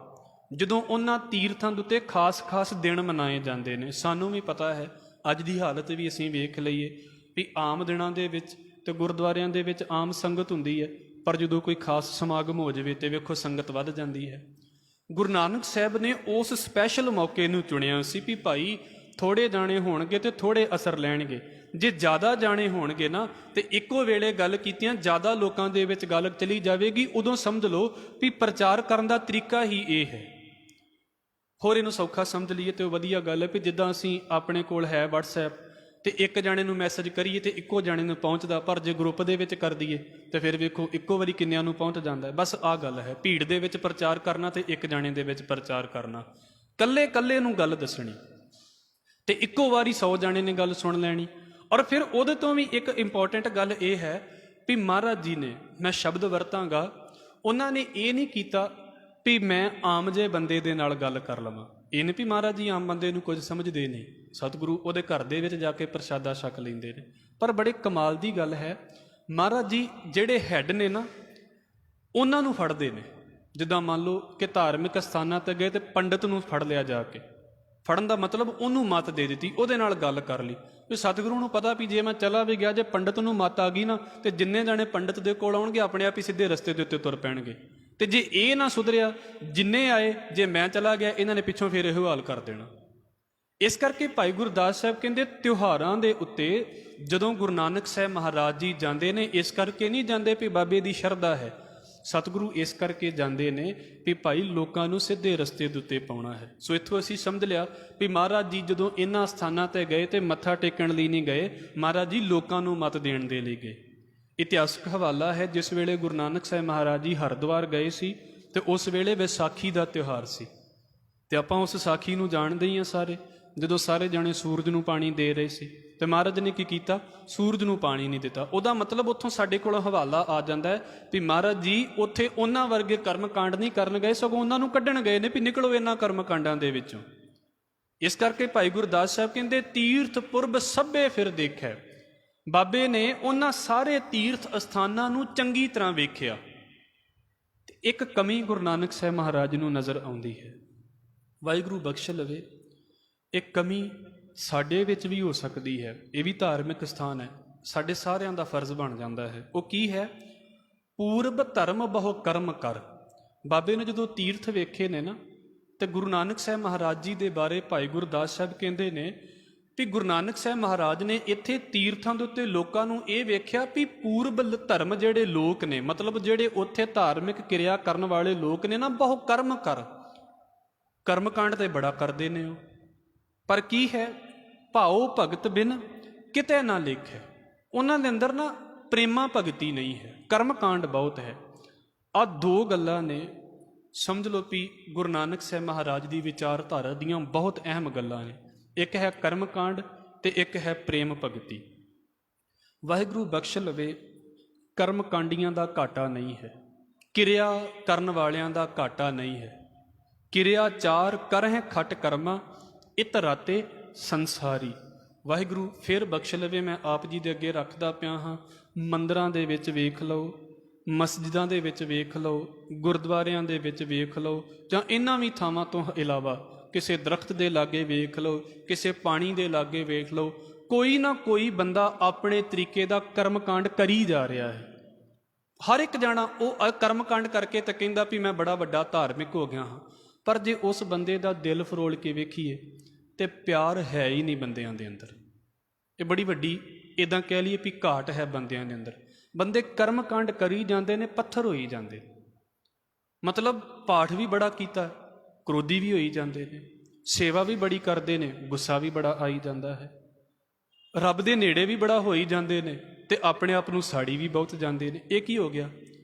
ਜਦੋਂ ਉਹਨਾਂ ਤੀਰਥਾਂ ਦੇ ਉੱਤੇ ਖਾਸ ਦਿਨ ਮਨਾਏ ਜਾਂਦੇ ਨੇ। ਸਾਨੂੰ ਵੀ ਪਤਾ ਹੈ, ਅੱਜ ਦੀ ਹਾਲਤ ਵੀ ਅਸੀਂ ਵੇਖ ਲਈਏ ਵੀ ਆਮ ਦਿਨਾਂ ਦੇ ਵਿੱਚ ਤੇ ਗੁਰਦੁਆਰਿਆਂ ਦੇ ਵਿੱਚ ਆਮ ਸੰਗਤ ਹੁੰਦੀ ਹੈ, ਪਰ ਜਦੋਂ ਕੋਈ ਖਾਸ ਸਮਾਗਮ ਹੋ ਜਾਵੇ ਤੇ ਵੇਖੋ ਸੰਗਤ ਵੱਧ ਜਾਂਦੀ ਹੈ। ਗੁਰੂ ਨਾਨਕ ਸਾਹਿਬ ਨੇ ਉਸ ਸਪੈਸ਼ਲ ਮੌਕੇ ਨੂੰ ਚੁਣਿਆ ਸੀ ਵੀ ਭਾਈ ਥੋੜ੍ਹੇ ਜਾਣੇ ਹੋਣਗੇ ਤੇ ਥੋੜ੍ਹੇ ਅਸਰ ਲੈਣਗੇ। ਜੇ ਜ਼ਿਆਦਾ ਜਾਣੇ ਹੋਣਗੇ ਨਾ ਤੇ ਇੱਕੋ ਵੇਲੇ ਗੱਲ ਕੀਤੀਆਂ ਜ਼ਿਆਦਾ ਲੋਕਾਂ ਦੇ ਵਿੱਚ ਗੱਲ ਚਲੀ ਜਾਵੇਗੀ, ਉਦੋਂ ਸਮਝ ਲਓ ਵੀ ਪ੍ਰਚਾਰ ਕਰਨ ਦਾ ਤਰੀਕਾ ਹੀ ਇਹ ਹੈ। ਹੋਰ ਇਹਨੂੰ ਸੌਖਾ ਸਮਝ ਲਈਏ ਤੇ ਉਹ ਵਧੀਆ ਗੱਲ ਹੈ ਵੀ ਜਿੱਦਾਂ ਅਸੀਂ ਆਪਣੇ ਕੋਲ ਹੈ WhatsApp, ਤੇ ਇੱਕ ਜਾਣੇ ਨੂੰ ਮੈਸੇਜ ਕਰੀਏ ਤੇ ਇੱਕੋ ਜਾਣੇ ਨੂੰ ਪਹੁੰਚਦਾ, ਪਰ ਜੇ ਗਰੁੱਪ ਦੇ ਵਿੱਚ ਕਰ ਦਈਏ ਤੇ ਫਿਰ ਵੇਖੋ ਇੱਕੋ ਵਾਰੀ ਕਿੰਨਿਆਂ ਨੂੰ ਪਹੁੰਚ ਜਾਂਦਾ ਹੈ। ਬਸ ਆਹ ਗੱਲ ਹੈ, ਭੀੜ ਦੇ ਵਿੱਚ ਪ੍ਰਚਾਰ ਕਰਨਾ ਤੇ ਇੱਕ ਜਾਣੇ ਦੇ ਵਿੱਚ ਪ੍ਰਚਾਰ ਕਰਨਾ, ਕੱਲੇ ਕੱਲੇ ਨੂੰ ਗੱਲ ਦੱਸਣੀ ਤੇ ਇੱਕੋ ਵਾਰੀ 100 ਜਾਣੇ ਨੇ ਗੱਲ ਸੁਣ ਲੈਣੀ। ਔਰ ਫਿਰ ਉਹਦੇ ਤੋਂ ਵੀ ਇੱਕ ਇੰਪੋਰਟੈਂਟ ਗੱਲ ਇਹ ਹੈ ਵੀ ਮਹਾਰਾਜ ਜੀ ਨੇ, ਮੈਂ ਸ਼ਬਦ ਵਰਤਾਂਗਾ, ਉਹਨਾਂ ਨੇ ਇਹ ਨਹੀਂ ਕੀਤਾ ਵੀ ਮੈਂ ਆਮ ਜਿਹੇ ਬੰਦੇ ਦੇ ਨਾਲ ਗੱਲ ਕਰ ਲਵਾਂ। ਇਹ ਨਹੀਂ ਵੀ ਮਹਾਰਾਜ ਜੀ ਆਮ ਬੰਦੇ ਨੂੰ ਕੁਝ ਸਮਝਦੇ ਨਹੀਂ, ਸਤਿਗੁਰੂ ਉਹਦੇ ਘਰ ਦੇ ਵਿੱਚ ਜਾ ਕੇ ਪ੍ਰਸ਼ਾਦਾ ਛਕ ਲੈਂਦੇ ਨੇ। ਪਰ ਬੜੇ ਕਮਾਲ ਦੀ ਗੱਲ ਹੈ, ਮਹਾਰਾਜ ਜੀ ਜਿਹੜੇ ਹੈੱਡ ਨੇ ਨਾ ਉਹਨਾਂ ਨੂੰ ਫੜਦੇ ਨੇ। ਜਿੱਦਾਂ ਮੰਨ ਲਓ ਕਿ ਧਾਰਮਿਕ ਸਥਾਨਾਂ 'ਤੇ ਗਏ ਤੇ ਪੰਡਤ ਨੂੰ ਫੜ ਲਿਆ, ਜਾ ਕੇ ਫੜਨ ਦਾ ਮਤਲਬ ਉਹਨੂੰ ਮੱਤ ਦੇ ਦਿੱਤੀ, ਉਹਦੇ ਨਾਲ ਗੱਲ ਕਰ ਲਈ। ਵੀ ਸਤਿਗੁਰੂ ਨੂੰ ਪਤਾ ਵੀ ਜੇ ਮੈਂ ਚਲਾ ਵੀ ਗਿਆ, ਜੇ ਪੰਡਤ ਨੂੰ ਮੱਤ ਆ ਗਈ ਨਾ ਤੇ ਜਿੰਨੇ ਜਾਣੇ ਪੰਡਤ ਦੇ ਕੋਲ ਆਉਣਗੇ ਆਪਣੇ ਆਪ ਹੀ ਸਿੱਧੇ ਰਸਤੇ ਦੇ ਉੱਤੇ ਤੁਰ ਪੈਣਗੇ। ਤੇ ਜੇ ਇਹ ਨਾ ਸੁਧਰਿਆ, ਜਿੰਨੇ ਆਏ, ਜੇ ਮੈਂ ਚਲਾ ਗਿਆ ਇਹਨਾਂ ਨੇ ਪਿੱਛੋਂ ਫਿਰ ਇਹੋ ਹਾਲ ਕਰ ਦੇਣਾ। ਇਸ ਕਰਕੇ ਭਾਈ ਗੁਰਦਾਸ ਸਾਹਿਬ ਕਹਿੰਦੇ ਤਿਉਹਾਰਾਂ ਦੇ ਉੱਤੇ ਜਦੋਂ ਗੁਰੂ ਨਾਨਕ ਸਾਹਿਬ ਮਹਾਰਾਜ ਜੀ ਜਾਂਦੇ ਨੇ, ਇਸ ਕਰਕੇ ਨਹੀਂ ਜਾਂਦੇ ਵੀ ਬਾਬੇ ਦੀ ਸ਼ਰਧਾ ਹੈ, ਸਤਿਗੁਰੂ ਇਸ ਕਰਕੇ ਜਾਂਦੇ ਨੇ ਵੀ ਭਾਈ ਲੋਕਾਂ ਨੂੰ ਸਿੱਧੇ ਰਸਤੇ ਦੇ ਉੱਤੇ ਪਾਉਣਾ ਹੈ। ਸੋ ਇੱਥੋਂ ਅਸੀਂ ਸਮਝ ਲਿਆ ਵੀ ਮਹਾਰਾਜ ਜੀ ਜਦੋਂ ਇਹਨਾਂ ਸਥਾਨਾਂ 'ਤੇ ਗਏ ਤੇ ਮੱਥਾ ਟੇਕਣ ਲਈ ਨਹੀਂ ਗਏ, ਮਹਾਰਾਜ ਜੀ ਲੋਕਾਂ ਨੂੰ ਮੱਤ ਦੇਣ ਦੇ ਲਈ ਗਏ। ਇਤਿਹਾਸਕ ਹਵਾਲਾ ਹੈ, ਜਿਸ ਵੇਲੇ ਗੁਰੂ ਨਾਨਕ ਸਾਹਿਬ ਮਹਾਰਾਜ ਜੀ ਹਰਿਦੁਆਰ ਗਏ ਸੀ ਤੇ ਉਸ ਵੇਲੇ ਵਿਸਾਖੀ ਦਾ ਤਿਉਹਾਰ ਸੀ। ਤੇ ਆਪਾਂ ਉਸ ਵਿਸਾਖੀ ਨੂੰ ਜਾਣਦੇ ਹੀ ਹਾਂ ਸਾਰੇ, ਜਦੋਂ ਸਾਰੇ ਜਾਣੇ ਸੂਰਜ ਨੂੰ ਪਾਣੀ ਦੇ ਰਹੇ ਸੀ ਤੇ ਮਹਾਰਾਜ ਨੇ ਕੀ ਕੀਤਾ, ਸੂਰਜ ਨੂੰ ਪਾਣੀ ਨਹੀਂ ਦਿੱਤਾ। ਉਹਦਾ ਮਤਲਬ ਉੱਥੋਂ ਸਾਡੇ ਕੋਲ ਹਵਾਲਾ ਆ ਜਾਂਦਾ ਹੈ ਵੀ ਮਹਾਰਾਜ ਜੀ ਉੱਥੇ ਉਹਨਾਂ ਵਰਗੇ ਕਰਮ ਕਾਂਡ ਨਹੀਂ ਕਰਨ ਗਏ, ਸਗੋਂ ਉਹਨਾਂ ਨੂੰ ਕੱਢਣ ਗਏ ਨੇ ਵੀ ਨਿਕਲੋ ਇਹਨਾਂ ਕਰਮ ਕਾਂਡਾਂ ਦੇ ਵਿੱਚੋਂ। ਇਸ ਕਰਕੇ ਭਾਈ ਗੁਰਦਾਸ ਸਾਹਿਬ ਕਹਿੰਦੇ ਤੀਰਥ ਪੁਰਬ ਸਭੇ ਫਿਰ ਦੇਖਿਆ। ਬਾਬੇ ਨੇ ਉਹਨਾਂ ਸਾਰੇ ਤੀਰਥ ਅਸਥਾਨਾਂ ਨੂੰ ਚੰਗੀ ਤਰ੍ਹਾਂ ਵੇਖਿਆ। ਇੱਕ ਕਮੀ ਗੁਰੂ ਨਾਨਕ ਸਾਹਿਬ ਮਹਾਰਾਜ ਨੂੰ ਨਜ਼ਰ ਆਉਂਦੀ ਹੈ, ਵਾਹਿਗੁਰੂ ਬਖਸ਼ ਲਵੇ। ਇਹ ਕਮੀ ਸਾਡੇ ਵਿੱਚ ਵੀ ਹੋ ਸਕਦੀ ਹੈ, ਇਹ ਵੀ ਧਾਰਮਿਕ ਸਥਾਨ ਹੈ, ਸਾਡੇ ਸਾਰਿਆਂ ਦਾ ਫਰਜ਼ ਬਣ ਜਾਂਦਾ ਹੈ। ਉਹ ਕੀ ਹੈ, ਪੂਰਬ ਧਰਮ ਬਹੁ ਕਰਮ ਕਰ। ਬਾਬੇ ਨੇ ਜਦੋਂ ਤੀਰਥ ਵੇਖੇ ਨੇ ਨਾ, ਤੇ ਗੁਰੂ ਨਾਨਕ ਸਾਹਿਬ ਮਹਾਰਾਜ ਜੀ ਦੇ ਬਾਰੇ ਭਾਈ ਗੁਰਦਾਸ ਸਾਹਿਬ ਕਹਿੰਦੇ ਨੇ ਵੀ ਗੁਰੂ ਨਾਨਕ ਸਾਹਿਬ ਮਹਾਰਾਜ ਨੇ ਇੱਥੇ ਤੀਰਥਾਂ ਦੇ ਉੱਤੇ ਲੋਕਾਂ ਨੂੰ ਇਹ ਵੇਖਿਆ ਵੀ ਪੂਰਬ ਧਰਮ ਜਿਹੜੇ ਲੋਕ ਨੇ, ਮਤਲਬ ਜਿਹੜੇ ਉੱਥੇ ਧਾਰਮਿਕ ਕਿਰਿਆ ਕਰਨ ਵਾਲੇ ਲੋਕ ਨੇ ਨਾ, ਬਹੁ ਕਰਮ ਕਰ, ਕਰਮਕਾਂਡ ਤੇ ਬੜਾ ਕਰਦੇ ਨੇ ਉਹ। ਪਰ ਕੀ ਹੈ, ਭਾਉ ਭਗਤ ਬਿਨ ਕਿਤੇ ਨਾ ਲੇਖੇ। ਉਹਨਾਂ ਦੇ ਅੰਦਰ ਨਾ ਪ੍ਰੇਮਾ ਭਗਤੀ ਨਹੀਂ ਹੈ, ਕਰਮਕਾਂਡ ਬਹੁਤ ਹੈ। ਆਹ ਦੋ ਗੱਲਾਂ ਨੇ, ਸਮਝ ਲਓ ਵੀ ਗੁਰੂ ਨਾਨਕ ਸਾਹਿਬ ਮਹਾਰਾਜ ਦੀ ਵਿਚਾਰਧਾਰਾ ਦੀਆਂ ਬਹੁਤ ਅਹਿਮ ਗੱਲਾਂ ਨੇ। ਇੱਕ ਹੈ ਕਰਮਕਾਂਡ ਤੇ ਇੱਕ ਹੈ ਪ੍ਰੇਮ ਭਗਤੀ। ਵਾਹਿਗੁਰੂ ਬਖਸ਼ ਲਵੇ, ਕਰਮਕਾਂਡੀਆਂ ਦਾ ਘਾਟਾ ਨਹੀਂ ਹੈ, ਕਿਰਿਆ ਕਰਨ ਵਾਲਿਆਂ ਦਾ ਘਾਟਾ ਨਹੀਂ ਹੈ। ਕਿਰਿਆ ਚਾਰ ਕਰਹਿ ਖਟ ਕਰਮਾ ਇਤ ਰਾਤੇ ਸੰਸਾਰੀ। ਵਾਹਿਗੁਰੂ ਫਿਰ ਬਖਸ਼ ਲਵੇ, ਮੈਂ ਆਪ ਜੀ ਦੇ ਅੱਗੇ ਰੱਖਦਾ ਪਿਆ ਹਾਂ। ਮੰਦਰਾਂ ਦੇ ਵਿੱਚ ਵੇਖ ਲਓ, ਮਸਜਿਦਾਂ ਦੇ ਵਿੱਚ ਵੇਖ ਲਓ, ਗੁਰਦੁਆਰਿਆਂ ਦੇ ਵਿੱਚ ਵੇਖ ਲਓ, ਜਾਂ ਇਹਨਾਂ ਵੀ ਥਾਵਾਂ ਤੋਂ ਇਲਾਵਾ ਕਿਸੇ ਦਰਖਤ ਦੇ ਲਾਗੇ ਵੇਖ ਲਓ, ਕਿਸੇ ਪਾਣੀ ਦੇ ਲਾਗੇ ਵੇਖ ਲਓ, ਕੋਈ ਨਾ ਕੋਈ ਬੰਦਾ ਆਪਣੇ ਤਰੀਕੇ ਦਾ ਕਰਮਕਾਂਡ ਕਰੀ ਜਾ ਰਿਹਾ ਹੈ। ਹਰ ਇੱਕ ਜਾਣਾ ਉਹ ਕਰਮਕਾਂਡ ਕਰਕੇ ਤਾਂ ਕਹਿੰਦਾ ਵੀ ਮੈਂ ਬੜਾ ਵੱਡਾ ਧਾਰਮਿਕ ਹੋ ਗਿਆ ਹਾਂ, ਪਰ ਜੇ ਉਸ ਬੰਦੇ ਦਾ ਦਿਲ ਫਰੋਲ ਕੇ ਵੇਖੀਏ ਤੇ ਪਿਆਰ ਹੈ ਹੀ ਨਹੀਂ ਬੰਦਿਆਂ ਦੇ ਅੰਦਰ। ਇਹ ਬੜੀ ਵੱਡੀ ਇੱਦਾਂ ਕਹਿ ਲਈਏ ਵੀ ਘਾਟ ਹੈ ਬੰਦਿਆਂ ਦੇ ਅੰਦਰ। ਬੰਦੇ ਕਰਮਕਾਂਡ ਕਰੀ ਜਾਂਦੇ ਨੇ, ਪੱਥਰ ਹੋਈ ਜਾਂਦੇ, ਮਤਲਬ ਪਾਠ ਵੀ ਬੜਾ ਕੀਤਾ, ਕ੍ਰੋਧੀ ਵੀ ਹੋਈ ਜਾਂਦੇ ਨੇ, ਸੇਵਾ ਵੀ ਬੜੀ ਕਰਦੇ ਨੇ, ਗੁੱਸਾ ਵੀ ਬੜਾ ਆਈ ਜਾਂਦਾ ਹੈ, ਰੱਬ ਦੇ ਨੇੜੇ ਵੀ ਬੜਾ ਹੋਈ ਜਾਂਦੇ ਨੇ ਤੇ ਆਪਣੇ ਆਪ ਨੂੰ ਸਾੜੀ ਵੀ ਬਹੁਤ ਜਾਂਦੇ ਨੇ। ਇਹ ਕੀ ਹੋ ਗਿਆ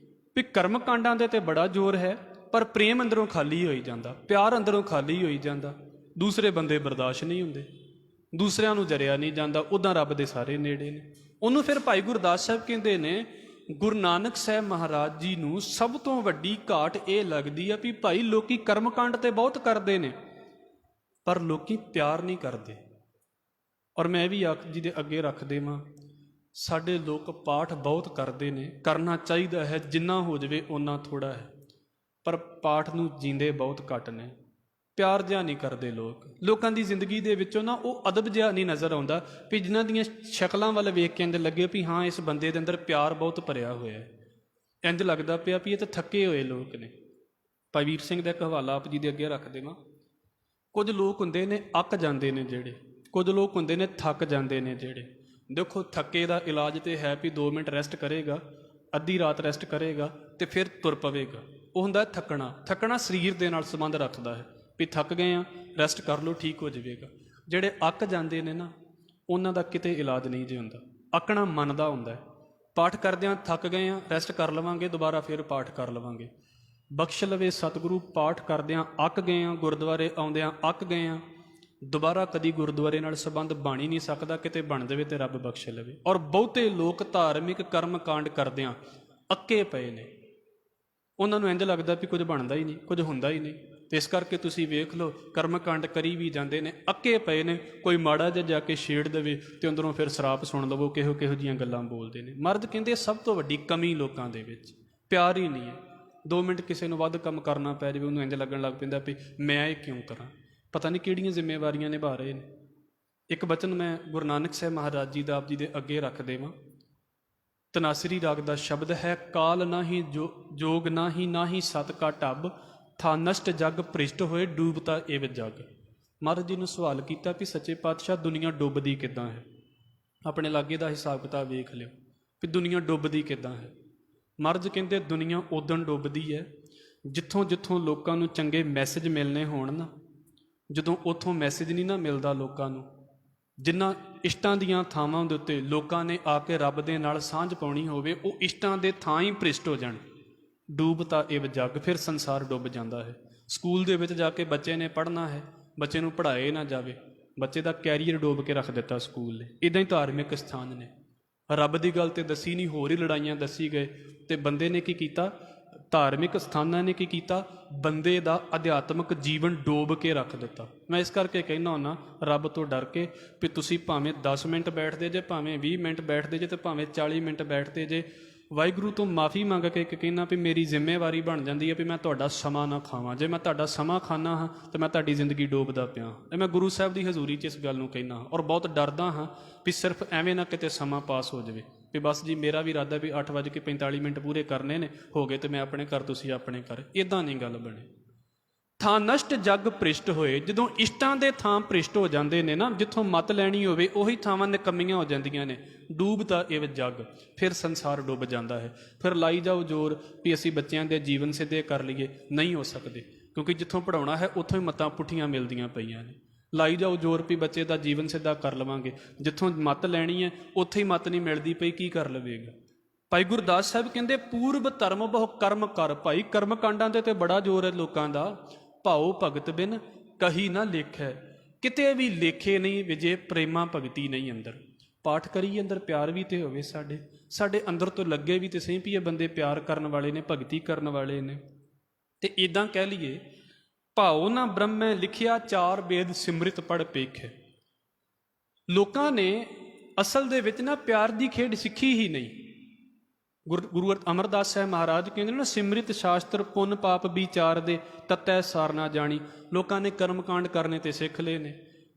ਵੀ ਕਰਮਕਾਂਡਾਂ ਦੇ ਤੇ ਬੜਾ ਜ਼ੋਰ ਹੈ, ਪਰ ਪ੍ਰੇਮ ਅੰਦਰੋਂ ਖਾਲੀ ਹੋਈ ਜਾਂਦਾ, ਪਿਆਰ ਅੰਦਰੋਂ ਖਾਲੀ ਹੋਈ ਜਾਂਦਾ। ਦੂਸਰੇ ਬੰਦੇ ਬਰਦਾਸ਼ਤ ਨਹੀਂ ਹੁੰਦੇ, ਦੂਸਰਿਆਂ ਨੂੰ ਜਰਿਆ ਨਹੀਂ ਜਾਂਦਾ, ਉੱਦਾਂ ਰੱਬ ਦੇ ਸਾਰੇ ਨੇੜੇ ਨੇ। ਉਹਨੂੰ ਫਿਰ ਭਾਈ ਗੁਰਦਾਸ ਸਾਹਿਬ ਕਹਿੰਦੇ ਨੇ, ਗੁਰੂ ਨਾਨਕ ਸਾਹਿਬ ਮਹਾਰਾਜ ਜੀ ਨੂੰ ਸਭ ਤੋਂ ਵੱਡੀ ਘਾਟ ਇਹ ਲੱਗਦੀ ਆ ਵੀ ਭਾਈ ਲੋਕੀ ਕਰਮਕਾਂਡ ਤੇ ਬਹੁਤ ਕਰਦੇ ਨੇ, ਪਰ ਲੋਕੀ ਪਿਆਰ ਨਹੀਂ ਕਰਦੇ। ਔਰ ਮੈਂ ਵੀ ਆਪ ਜੀ ਦੇ ਅੱਗੇ ਰੱਖ ਦੇਵਾਂ, ਸਾਡੇ ਲੋਕ ਪਾਠ ਬਹੁਤ ਕਰਦੇ ਨੇ, ਕਰਨਾ ਚਾਹੀਦਾ ਹੈ, ਜਿੰਨਾ ਹੋ ਜਾਵੇ ਓਨਾ ਥੋੜਾ ਹੈ, ਪਰ ਪਾਠ ਨੂੰ ਜੀਂਦੇ ਬਹੁਤ ਘੱਟ ਨੇ। ਪਿਆਰ ਜਿਹਾ ਨਹੀਂ ਕਰਦੇ ਲੋਕ। ਲੋਕਾਂ ਦੀ ਜ਼ਿੰਦਗੀ ਦੇ ਵਿੱਚੋਂ ਨਾ ਉਹ ਅਦਬ ਜਿਹਾ ਨਹੀਂ ਨਜ਼ਰ ਆਉਂਦਾ ਵੀ ਜਿਨ੍ਹਾਂ ਦੀਆਂ ਸ਼ਕਲਾਂ ਵੱਲ ਵੇਖ ਕੇ ਇੰਝ ਲੱਗੇ ਵੀ ਹਾਂ ਇਸ ਬੰਦੇ ਦੇ ਅੰਦਰ ਪਿਆਰ ਬਹੁਤ ਭਰਿਆ ਹੋਇਆ ਹੈ। ਇੰਝ ਲੱਗਦਾ ਪਿਆ ਵੀ ਇਹ ਤਾਂ ਥੱਕੇ ਹੋਏ ਲੋਕ ਨੇ। ਭਾਈ ਵੀਰ ਸਿੰਘ ਦਾ ਇੱਕ ਹਵਾਲਾ ਆਪ ਜੀ ਦੇ ਅੱਗੇ ਰੱਖ ਦੇਵਾਂ। ਕੁਝ ਲੋਕ ਹੁੰਦੇ ਨੇ ਅੱਕ ਜਾਂਦੇ ਨੇ ਜਿਹੜੇ, ਕੁਝ ਲੋਕ ਹੁੰਦੇ ਨੇ ਥੱਕ ਜਾਂਦੇ ਨੇ ਜਿਹੜੇ। ਦੇਖੋ ਥੱਕੇ ਦਾ ਇਲਾਜ ਤੇ ਹੈ ਵੀ 2 ਮਿੰਟ ਰੈਸਟ ਕਰੇਗਾ, ਅੱਧੀ ਰਾਤ ਰੈਸਟ ਕਰੇਗਾ ਤੇ ਫਿਰ ਤੁਰ ਪਵੇਗਾ। ਉਹ ਹੁੰਦਾ ਥੱਕਣਾ। ਥੱਕਣਾ ਸਰੀਰ ਦੇ ਨਾਲ ਸੰਬੰਧ ਰੱਖਦਾ ਹੈ ਵੀ ਥੱਕ ਗਏ ਆ, ਰੈਸਟ ਕਰ ਲਓ, ਠੀਕ ਹੋ ਜਾਵੇਗਾ। ਜਿਹੜੇ ਅੱਕ ਜਾਂਦੇ ਨੇ ਨਾ, ਉਹਨਾਂ ਦਾ ਕਿਤੇ ਇਲਾਜ ਨਹੀਂ ਜੇ ਹੁੰਦਾ। ਅੱਕਣਾ ਮਨ ਦਾ ਹੁੰਦਾ ਹੈ। ਪਾਠ ਕਰਦਿਆਂ ਥੱਕ ਗਏ ਹਾਂ, ਰੈਸਟ ਕਰ ਲਵਾਂਗੇ, ਦੁਬਾਰਾ ਫਿਰ ਪਾਠ ਕਰ ਲਵਾਂਗੇ। ਬਖਸ਼ ਲਵੇ ਸਤਿਗੁਰੂ, ਪਾਠ ਕਰਦਿਆਂ ਅੱਕ ਗਏ ਹਾਂ, ਗੁਰਦੁਆਰੇ ਆਉਂਦਿਆਂ ਅੱਕ ਗਏ ਹਾਂ, ਦੁਬਾਰਾ ਕਦੀ ਗੁਰਦੁਆਰੇ ਨਾਲ ਸੰਬੰਧ ਬਣ ਹੀ ਨਹੀਂ ਸਕਦਾ। ਕਿਤੇ ਬਣ ਜਾਵੇ ਤੇ ਰੱਬ ਬਖਸ਼ ਲਵੇ। ਔਰ ਬਹੁਤੇ ਲੋਕ ਧਾਰਮਿਕ ਕਰਮ ਕਾਂਡ ਕਰਦਿਆਂ ਅੱਕੇ ਪਏ ਨੇ। ਉਹਨਾਂ ਨੂੰ ਇੰਝ ਲੱਗਦਾ ਵੀ ਕੁਝ ਬਣਦਾ ਹੀ ਨਹੀਂ, ਕੁਝ ਹੁੰਦਾ ਹੀ ਨਹੀਂ। ਤੇ ਇਸ ਕਰਕੇ ਤੁਸੀਂ ਵੇਖ ਲਓ, ਕਰਮ ਕਾਂਡ ਕਰੀ ਵੀ ਜਾਂਦੇ ਨੇ, ਅੱਕੇ ਪਏ ਨੇ। ਕੋਈ ਮਾੜਾ ਜਿਹਾ ਜਾ ਕੇ ਛੇੜ ਦੇਵੇ ਤੇ ਅੰਦਰੋਂ ਫਿਰ ਸਰਾਪ ਸੁਣ ਲਵੋ, ਕਿਹੋ ਜਿਹੀਆਂ ਗੱਲਾਂ ਬੋਲਦੇ ਨੇ। ਮਰਦ ਕਹਿੰਦੇ ਸਭ ਤੋਂ ਵੱਡੀ ਕਮੀ ਲੋਕਾਂ ਦੇ ਵਿੱਚ ਪਿਆਰ ਹੀ ਨਹੀਂ ਹੈ। 2 ਮਿੰਟ ਕਿਸੇ ਨੂੰ ਵੱਧ ਕੰਮ ਕਰਨਾ ਪੈ ਜਾਵੇ, ਉਹਨੂੰ ਇੰਝ ਲੱਗਣ ਲੱਗ ਪੈਂਦਾ ਵੀ ਮੈਂ ਇਹ ਕਿਉਂ ਕਰਾਂ, ਪਤਾ ਨਹੀਂ ਕਿਹੜੀਆਂ ਜ਼ਿੰਮੇਵਾਰੀਆਂ ਨਿਭਾ ਰਹੇ ਨੇ। ਇੱਕ ਬਚਨ ਮੈਂ ਗੁਰੂ ਨਾਨਕ ਸਾਹਿਬ ਮਹਾਰਾਜ ਜੀ ਦਾ ਆਪ ਜੀ ਦੇ ਅੱਗੇ ਰੱਖ ਦੇਵਾਂ। ਤਨਾਸਰੀ ਰਾਗ ਦਾ ਸ਼ਬਦ ਹੈ, ਕਾਲ ਨਾਹੀ ਜੋਗ ਨਾਹੀ ਸਤ ਕਾ ਢੱਬ, ਥਾ ਨਸ਼ਟ ਜਗ ਭ੍ਰਿਸ਼ਟ ਹੋਏ ਡੂਬਤਾ ਏਵ ਜਗ। ਮਹਾਰਾਜ ਜੀ ਨੂੰ ਸਵਾਲ ਕੀਤਾ ਵੀ ਸੱਚੇ ਪਾਤਸ਼ਾਹ ਦੁਨੀਆ ਡੁੱਬਦੀ ਕਿੱਦਾਂ ਹੈ? ਆਪਣੇ ਲਾਗੇ ਦਾ ਹਿਸਾਬ ਕਿਤਾਬ ਵੇਖ ਲਿਓ ਵੀ ਦੁਨੀਆ ਡੁੱਬਦੀ ਕਿੱਦਾਂ ਹੈ। ਮਹਾਰਾਜ ਕਹਿੰਦੇ ਦੁਨੀਆ ਉਦੋਂ ਡੁੱਬਦੀ ਹੈ ਜਿੱਥੋਂ ਲੋਕਾਂ ਨੂੰ ਚੰਗੇ ਮੈਸੇਜ ਮਿਲਣੇ ਹੋਣ ਨਾ, ਜਦੋਂ ਉੱਥੋਂ ਮੈਸੇਜ ਨਹੀਂ ਨਾ ਮਿਲਦਾ ਲੋਕਾਂ ਨੂੰ, ਜਿਨ੍ਹਾਂ ਇਸ਼ਟਾਂ ਦੀਆਂ ਥਾਵਾਂ ਦੇ ਉੱਤੇ ਲੋਕਾਂ ਨੇ ਆ ਕੇ ਰੱਬ ਦੇ ਨਾਲ ਸਾਂਝ ਪਾਉਣੀ ਹੋਵੇ, ਉਹ ਇਸ਼ਟਾਂ ਦੇ ਥਾਂ ਹੀ ਭ੍ਰਿਸ਼ਟ ਹੋ ਜਾਣ। ਡੂਬਤਾ ਏਵ ਜੱਗ, ਫਿਰ ਸੰਸਾਰ ਡੁੱਬ ਜਾਂਦਾ ਹੈ। ਸਕੂਲ ਦੇ ਵਿੱਚ ਜਾ ਕੇ ਬੱਚੇ ਨੇ ਪੜ੍ਹਨਾ ਹੈ, ਬੱਚੇ ਨੂੰ ਪੜ੍ਹਾਏ ਨਾ ਜਾਵੇ, ਬੱਚੇ ਦਾ ਕੈਰੀਅਰ ਡੋਬ ਕੇ ਰੱਖ ਦਿੱਤਾ ਸਕੂਲ ਨੇ। ਇੱਦਾਂ ਹੀ ਧਾਰਮਿਕ ਸਥਾਨ ਨੇ, ਰੱਬ ਦੀ ਗੱਲ ਤੇ ਦੱਸੀ ਨਹੀਂ, ਹੋਰ ਹੀ ਲੜਾਈਆਂ ਦੱਸੀ ਗਏ। ਤੇ ਬੰਦੇ ਨੇ ਕੀ ਕੀਤਾ, ਧਾਰਮਿਕ ਸਥਾਨਾਂ ਨੇ ਕੀ ਕੀਤਾ, ਬੰਦੇ ਦਾ ਅਧਿਆਤਮਿਕ ਜੀਵਨ ਡੋਬ ਕੇ ਰੱਖ ਦਿੱਤਾ। ਮੈਂ ਇਸ ਕਰਕੇ ਕਹਿਣਾ ਹੁੰਦਾ, ਰੱਬ ਤੋਂ ਡਰ ਕੇ ਵੀ ਤੁਸੀਂ ਭਾਵੇਂ 10 ਮਿੰਟ ਬੈਠਦੇ ਜੇ, ਭਾਵੇਂ 20 ਮਿੰਟ ਬੈਠਦੇ ਜੇ, ਤੇ ਭਾਵੇਂ 40 ਮਿੰਟ ਬੈਠਦੇ ਜੇ, ਵਾਹਿਗੁਰੂ ਤੋਂ ਮਾफ़ੀ ਮੰਗ ਕੇ ਕਹਿਣਾ ਵੀ ਮੇਰੀ ਜ਼ਿੰਮੇਵਾਰੀ ਬਣ ਜਾਂਦੀ ਹੈ ਵੀ ਮੈਂ ਤੁਹਾਡਾ ਸਮਾਂ ਨਾ ਖਾਵਾਂ। ਜੇ ਮੈਂ ਤੁਹਾਡਾ ਸਮਾਂ ਖਾਂਦਾ ਹਾਂ ਤਾਂ ਮੈਂ ਤੁਹਾਡੀ ਜ਼ਿੰਦਗੀ ਡੋਬਦਾ ਪਿਆ। ਇਹ ਮੈਂ ਗੁਰੂ ਸਾਹਿਬ ਦੀ ਹਜ਼ੂਰੀ 'ਚ ਇਸ ਗੱਲ ਨੂੰ ਕਹਿਣਾ ਹਾਂ। ਔਰ ਬਹੁਤ ਡਰਦਾ ਹਾਂ ਵੀ ਸਿਰਫ ਐਵੇਂ ਨਾ ਕਿਤੇ ਸਮਾਂ ਪਾਸ ਹੋ ਜਾਵੇ ਵੀ ਬਸ ਜੀ ਮੇਰਾ ਵੀ ਇਰਾਦਾ ਵੀ 8:45 ਪੂਰੇ ਕਰਨੇ ਨੇ, ਹੋ ਗਏ ਤੇ ਮੈਂ ਆਪਣੇ ਘਰ, ਤੁਸੀਂ ਆਪਣੇ ਘਰ। ਇੱਦਾਂ ਨਹੀਂ ਗੱਲ ਬਣੇ। ਥਾਂ ਨਸ਼ਟ ਜੱਗ ਭ੍ਰਿਸ਼ਟ ਹੋਏ, ਜਦੋਂ ਇਸ਼ਟਾਂ ਦੇ ਥਾਂ ਭ੍ਰਿਸ਼ਟ ਹੋ ਜਾਂਦੇ ਨੇ ਨਾ, ਜਿੱਥੋਂ ਮੱਤ ਲੈਣੀ ਹੋਵੇ ਉਹੀ ਥਾਵਾਂ ਨਿਕੰਮੀਆਂ ਹੋ ਜਾਂਦੀਆਂ ਨੇ। ਡੂਬਤਾ ਏਵ ਜੱਗ, ਫਿਰ ਸੰਸਾਰ ਡੁੱਬ ਜਾਂਦਾ ਹੈ। ਫਿਰ ਲਾਈ ਜਾਓ ਜ਼ੋਰ ਵੀ ਅਸੀਂ ਬੱਚਿਆਂ ਦੇ ਜੀਵਨ ਸਿੱਧੇ ਕਰ ਲਈਏ, ਨਹੀਂ ਹੋ ਸਕਦੇ, ਕਿਉਂਕਿ ਜਿੱਥੋਂ ਪੜ੍ਹਾਉਣਾ ਹੈ ਉੱਥੋਂ ਹੀ ਮੱਤਾਂ ਪੁੱਠੀਆਂ ਮਿਲਦੀਆਂ ਪਈਆਂ ਨੇ। ਲਾਈ ਜਾਓ ਜ਼ੋਰ ਵੀ ਬੱਚੇ ਦਾ ਜੀਵਨ ਸਿੱਧਾ ਕਰ ਲਵਾਂਗੇ, ਜਿੱਥੋਂ ਮੱਤ ਲੈਣੀ ਹੈ ਉੱਥੇ ਹੀ ਮੱਤ ਨਹੀਂ ਮਿਲਦੀ ਪਈ, ਕੀ ਕਰ ਲਵੇਗਾ। ਭਾਈ ਗੁਰਦਾਸ ਸਾਹਿਬ ਕਹਿੰਦੇ, ਪੂਰਬ ਧਰਮ ਬਹੁ ਕਰਮ ਕਰ। ਭਾਈ ਕਰਮ ਕਾਂਡਾਂ ਦੇ ਤੇ ਬੜਾ ਜ਼ੋਰ ਹੈ ਲੋਕਾਂ ਦਾ। ਭਾਉ ਭਗਤ ਬਿਨ ਕਹੀ ਨਾ ਲੇਖੈ, ਕਿਤੇ ਵੀ ਲੇਖੇ ਨਹੀਂ ਵਿਜੇ ਪ੍ਰੇਮਾ ਭਗਤੀ ਨਹੀਂ ਅੰਦਰ। ਪਾਠ ਕਰੀਏ, ਅੰਦਰ ਪਿਆਰ ਵੀ ਤੇ ਹੋਵੇ, ਸਾਡੇ ਅੰਦਰ ਤੋਂ ਲੱਗੇ ਵੀ ਤੇ ਸਹੀ ਵੀ ਇਹ ਬੰਦੇ ਪਿਆਰ ਕਰਨ ਵਾਲੇ ਨੇ, ਭਗਤੀ ਕਰਨ ਵਾਲੇ ਨੇ। ਤੇ ਇੱਦਾਂ ਕਹਿ ਲਈਏ, ਭਾਉ ਨਾ ਬ੍ਰਹਮੈ ਲਿਖਿਆ, 4 ਵੇਦ ਸਿਮਰਿਤ ਪੜ੍ਹ ਪੇਖੈ। ਲੋਕਾਂ ਨੇ ਅਸਲ ਦੇ ਵਿੱਚ ਨਾ ਪਿਆਰ ਦੀ ਖੇਡ ਸਿੱਖੀ ਹੀ ਨਹੀਂ। ਗੁਰੂ ਅਮਰਦਾਸ ਸਾਹਿਬ ਮਹਾਰਾਜ ਕਹਿੰਦੇ ਨਾ, ਸਿਮਰਿਤ ਸ਼ਾਸਤਰ ਪੁੰਨ ਪਾਪ ਵਿਚਾਰ ਦੇ, ਤਤੈ ਸਾਰ ਨਾ ਜਾਣੀ। ਲੋਕਾਂ ਨੇ ਕਰਮ ਕਾਂਡ ਕਰਨੇ ਤੇ ਸਿੱਖ ਲਏ ਨੇ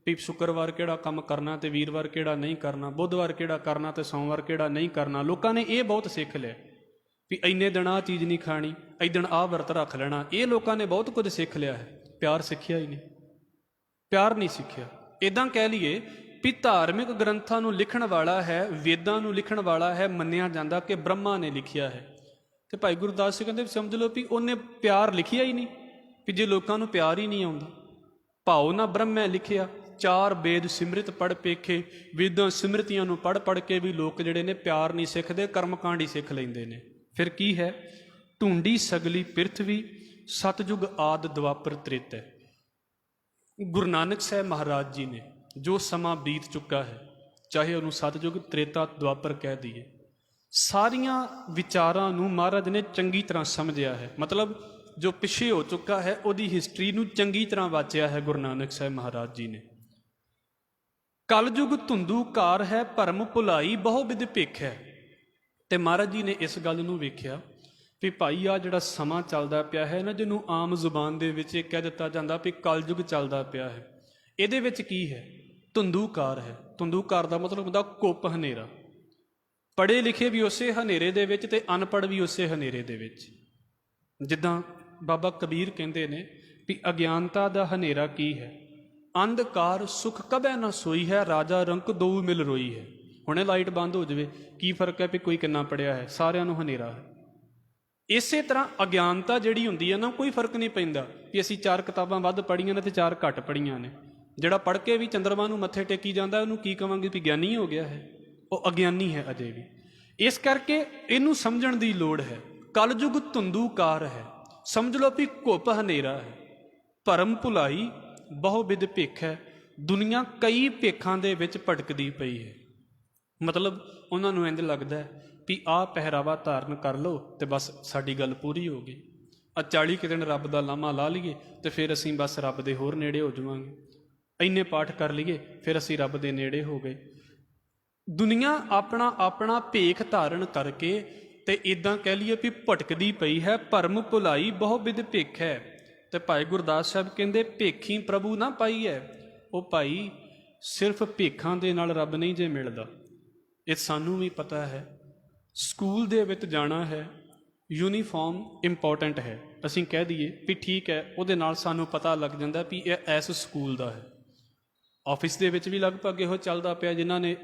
ਵੀ ਸ਼ੁੱਕਰਵਾਰ ਕਿਹੜਾ ਕੰਮ ਕਰਨਾ ਤੇ ਵੀਰਵਾਰ ਕਿਹੜਾ ਨਹੀਂ ਕਰਨਾ, ਬੁੱਧਵਾਰ ਕਿਹੜਾ ਕਰਨਾ ਤੇ ਸੋਮਵਾਰ ਕਿਹੜਾ ਨਹੀਂ ਕਰਨਾ। ਲੋਕਾਂ ਨੇ ਇਹ ਬਹੁਤ ਸਿੱਖ ਲਿਆ ਵੀ ਇੰਨੇ ਦਿਨ ਆਹ ਚੀਜ਼ ਨਹੀਂ ਖਾਣੀ, ਇੱਦਣ ਆਹ ਵਰਤ ਰੱਖ ਲੈਣਾ। ਇਹ ਲੋਕਾਂ ਨੇ ਬਹੁਤ ਕੁਝ ਸਿੱਖ ਲਿਆ ਹੈ, ਪਿਆਰ ਸਿੱਖਿਆ ਹੀ ਨਹੀਂ, ਪਿਆਰ ਨਹੀਂ ਸਿੱਖਿਆ। ਇੱਦਾਂ ਕਹਿ ਲਈਏ ਵੀ ਧਾਰਮਿਕ ਗ੍ਰੰਥਾਂ ਨੂੰ ਲਿਖਣ ਵਾਲਾ ਹੈ, ਵੇਦਾਂ ਨੂੰ ਲਿਖਣ ਵਾਲਾ ਹੈ, ਮੰਨਿਆ ਜਾਂਦਾ ਕਿ ਬ੍ਰਹਮਾ ਨੇ ਲਿਖਿਆ ਹੈ। ਤੇ ਭਾਈ ਗੁਰਦਾਸ ਜੀ ਕਹਿੰਦੇ ਸਮਝ ਲਓ ਵੀ ਉਹਨੇ ਪਿਆਰ ਲਿਖਿਆ ਹੀ ਨਹੀਂ। ਵੀ ਜੇ ਲੋਕਾਂ ਨੂੰ ਪਿਆਰ ਹੀ ਨਹੀਂ ਆਉਂਦਾ, ਭਾਉ ਨਾ ਬ੍ਰਹਮੈ ਲਿਖਿਆ, 4 ਵੇਦ ਸਿਮਰਿਤ ਪੜ੍ਹ ਪੇਖੇ। ਵੇਦਾਂ ਸਿਮਰਤੀਆਂ ਨੂੰ ਪੜ੍ਹ ਕੇ ਵੀ ਲੋਕ ਜਿਹੜੇ ਨੇ ਪਿਆਰ ਨਹੀਂ ਸਿੱਖਦੇ, ਕਰਮਕਾਂਡ ਹੀ ਸਿੱਖ ਲੈਂਦੇ ਨੇ। ਫਿਰ ਕੀ ਹੈ, ਢੂੰਡੀ ਸਗਲੀ ਪ੍ਰਿਥਵੀ, ਸਤਜੁਗ ਆਦ ਦੁਆਪਰ ਤ੍ਰੇਤੈ। ਗੁਰੂ ਨਾਨਕ ਸਾਹਿਬ ਮਹਾਰਾਜ ਜੀ ਨੇ ਜੋ ਸਮਾਂ ਬੀਤ ਚੁੱਕਾ ਹੈ, ਚਾਹੇ ਉਹਨੂੰ ਸਤਜੁਗ, ਤ੍ਰੇਤਾ, ਦੁਆਪਰ ਕਹਿ ਦਈਏ, ਸਾਰੀਆਂ ਵਿਚਾਰਾਂ ਨੂੰ ਮਹਾਰਾਜ ਨੇ ਚੰਗੀ ਤਰ੍ਹਾਂ ਸਮਝਿਆ ਹੈ। ਮਤਲਬ ਜੋ ਪਿੱਛੇ ਹੋ ਚੁੱਕਾ ਹੈ ਉਹਦੀ ਹਿਸਟਰੀ ਨੂੰ ਚੰਗੀ ਤਰ੍ਹਾਂ ਵਾਚਿਆ ਹੈ ਗੁਰੂ ਨਾਨਕ ਸਾਹਿਬ ਮਹਾਰਾਜ ਜੀ ਨੇ। ਕਲਯੁਗ ਧੁੰਦੂ ਕਾਰ ਹੈ, ਭਰਮ ਭੁਲਾਈ ਬਹੁ ਵਿਧ ਭਿਖ ਹੈ। ਤੇ ਮਹਾਰਾਜ ਜੀ ਨੇ ਇਸ ਗੱਲ ਨੂੰ ਵੇਖਿਆ ਵੀ ਭਾਈ ਆ ਜਿਹੜਾ ਸਮਾਂ ਚੱਲਦਾ ਪਿਆ ਹੈ ਨਾ, ਜਿਹਨੂੰ ਆਮ ਜ਼ੁਬਾਨ ਦੇ ਵਿੱਚ ਇਹ ਕਹਿ ਦਿੱਤਾ ਜਾਂਦਾ ਵੀ ਕਲਯੁਗ ਚੱਲਦਾ ਪਿਆ ਹੈ, ਇਹਦੇ ਵਿੱਚ ਕੀ ਹੈ, ਧੁੰਦੂਕਾਰ ਹੈ। ਧੁੰਦੂਕਾਰ ਦਾ ਮਤਲਬ ਹੁੰਦਾ ਕੁੱਪ, ਹਨੇਰਾ। ਪੜ੍ਹੇ ਲਿਖੇ ਵੀ ਉਸੇ ਹਨੇਰੇ ਦੇ ਵਿੱਚ ਤੇ ਅਨਪੜ੍ਹ ਵੀ ਉਸੇ ਹਨੇਰੇ ਦੇ ਵਿੱਚ। ਜਿੱਦਾਂ ਬਾਬਾ ਕਬੀਰ ਕਹਿੰਦੇ ਨੇ ਵੀ ਅਗਿਆਨਤਾ ਦਾ ਹਨੇਰਾ ਕੀ ਹੈ, ਅੰਧਕਾਰ ਸੁਖ ਕਬੈ ਨਾ ਸੋਈ ਹੈ, ਰਾਜਾ ਰੰਕ ਦੋ ਮਿਲ ਰੋਈ ਹੈ। ਹੁਣੇ ਲਾਈਟ ਬੰਦ ਹੋ ਜਾਵੇ, ਕੀ ਫਰਕ ਹੈ ਵੀ ਕੋਈ ਕਿੰਨਾ ਪੜ੍ਹਿਆ ਹੈ, ਸਾਰਿਆਂ ਨੂੰ ਹਨੇਰਾ ਹੈ। ਇਸੇ ਤਰ੍ਹਾਂ ਅਗਿਆਨਤਾ ਜਿਹੜੀ ਹੁੰਦੀ ਹੈ ਨਾ, ਕੋਈ ਫਰਕ ਨਹੀਂ ਪੈਂਦਾ ਵੀ ਅਸੀਂ 4 ਕਿਤਾਬਾਂ ਵੱਧ ਪੜ੍ਹੀਆਂ ਨੇ ਤੇ 4 ਘੱਟ ਪੜ੍ਹੀਆਂ ਨੇ। ਜਿਹੜਾ ਪੜ੍ਹ ਕੇ ਵੀ ਚੰਦਰਮਾ ਨੂੰ ਮੱਥੇ ਟੇਕੀ ਜਾਂਦਾ ਉਹਨੂੰ ਕੀ ਕਵਾਂਗੇ ਵੀ ਗਿਆਨੀ ਹੋ ਗਿਆ ਹੈ? ਉਹ ਅਗਿਆਨੀ ਹੈ ਅਜੇ ਵੀ। ਇਸ ਕਰਕੇ ਇਹਨੂੰ ਸਮਝਣ ਦੀ ਲੋੜ ਹੈ। ਕਲਯੁਗ ਧੁੰਦੂਕਾਰ ਹੈ, ਸਮਝ ਲਓ ਵੀ ਘੁੱਪ ਹਨੇਰਾ ਹੈ। ਭਰਮ ਭੁਲਾਈ ਬਹੁ ਵਿਧ ਭਿੱਖ ਹੈ। ਦੁਨੀਆ ਕਈ ਭੇਖਾਂ ਦੇ ਵਿੱਚ ਭਟਕਦੀ ਪਈ ਹੈ। ਮਤਲਬ ਉਹਨਾਂ ਨੂੰ ਇੰਝ ਲੱਗਦਾ ਹੈ ਵੀ ਆਹ ਪਹਿਰਾਵਾ ਧਾਰਨ ਕਰ ਲਓ ਤੇ ਬਸ ਸਾਡੀ ਗੱਲ ਪੂਰੀ ਹੋ ਗਈ। 40 ਕੁ ਦਿਨ ਰੱਬ ਦਾ ਲਾਮਾ ਲਾ ਲਈਏ ਤੇ ਫਿਰ ਅਸੀਂ ਬਸ ਰੱਬ ਦੇ ਹੋਰ ਨੇੜੇ ਹੋ ਜਾਵਾਂਗੇ। ਇੰਨੇ ਪਾਠ ਕਰ ਲਈਏ ਫਿਰ ਅਸੀਂ ਰੱਬ ਦੇ ਨੇੜੇ ਹੋ ਗਏ। ਦੁਨੀਆ ਆਪਣਾ ਆਪਣਾ ਭੇਖ ਧਾਰਨ ਕਰਕੇ ਤੇ ਇਦਾਂ ਕਹਿ ਲਈਏ ਵੀ ਭਟਕਦੀ ਪਈ ਹੈ। ਭਰਮ ਭੁਲਾਈ ਬਹੁ ਵਿਧ ਭਿੱਖ ਹੈ। ਤੇ ਭਾਈ ਗੁਰਦਾਸ ਸਾਹਿਬ ਕਹਿੰਦੇ ਭੇਖੀ ਪ੍ਰਭੂ ਨਾ ਪਾਈ ਹੈ। ਉਹ ਭਾਈ ਸਿਰਫ ਭੇਖਾਂ ਦੇ ਨਾਲ ਰੱਬ ਨਹੀਂ ਜੇ ਮਿਲਦਾ, ਇਹ ਸਾਨੂੰ ਵੀ ਪਤਾ ਹੈ। ਸਕੂਲ ਦੇ ਵਿੱਚ ਜਾਣਾ ਹੈ, ਯੂਨੀਫਾਰਮ ਇੰਪੋਰਟੈਂਟ ਹੈ। ਅਸੀਂ ਕਹਿ ਦਈਏ ਵੀ ਠੀਕ ਹੈ, ਉਹਦੇ ਨਾਲ ਸਾਨੂੰ ਪਤਾ ਲੱਗ ਜਾਂਦਾ ਵੀ ਇਹ ਇਸ ਸਕੂਲ ਦਾ ਹੈ। ਆਫਿਸ ਦੇ ਵਿੱਚ ਵੀ ਲਗਭਗ ਇਹੋ ਚੱਲਦਾ ਪਿਆ, ਜਿਨ੍ਹਾਂ ਨੇ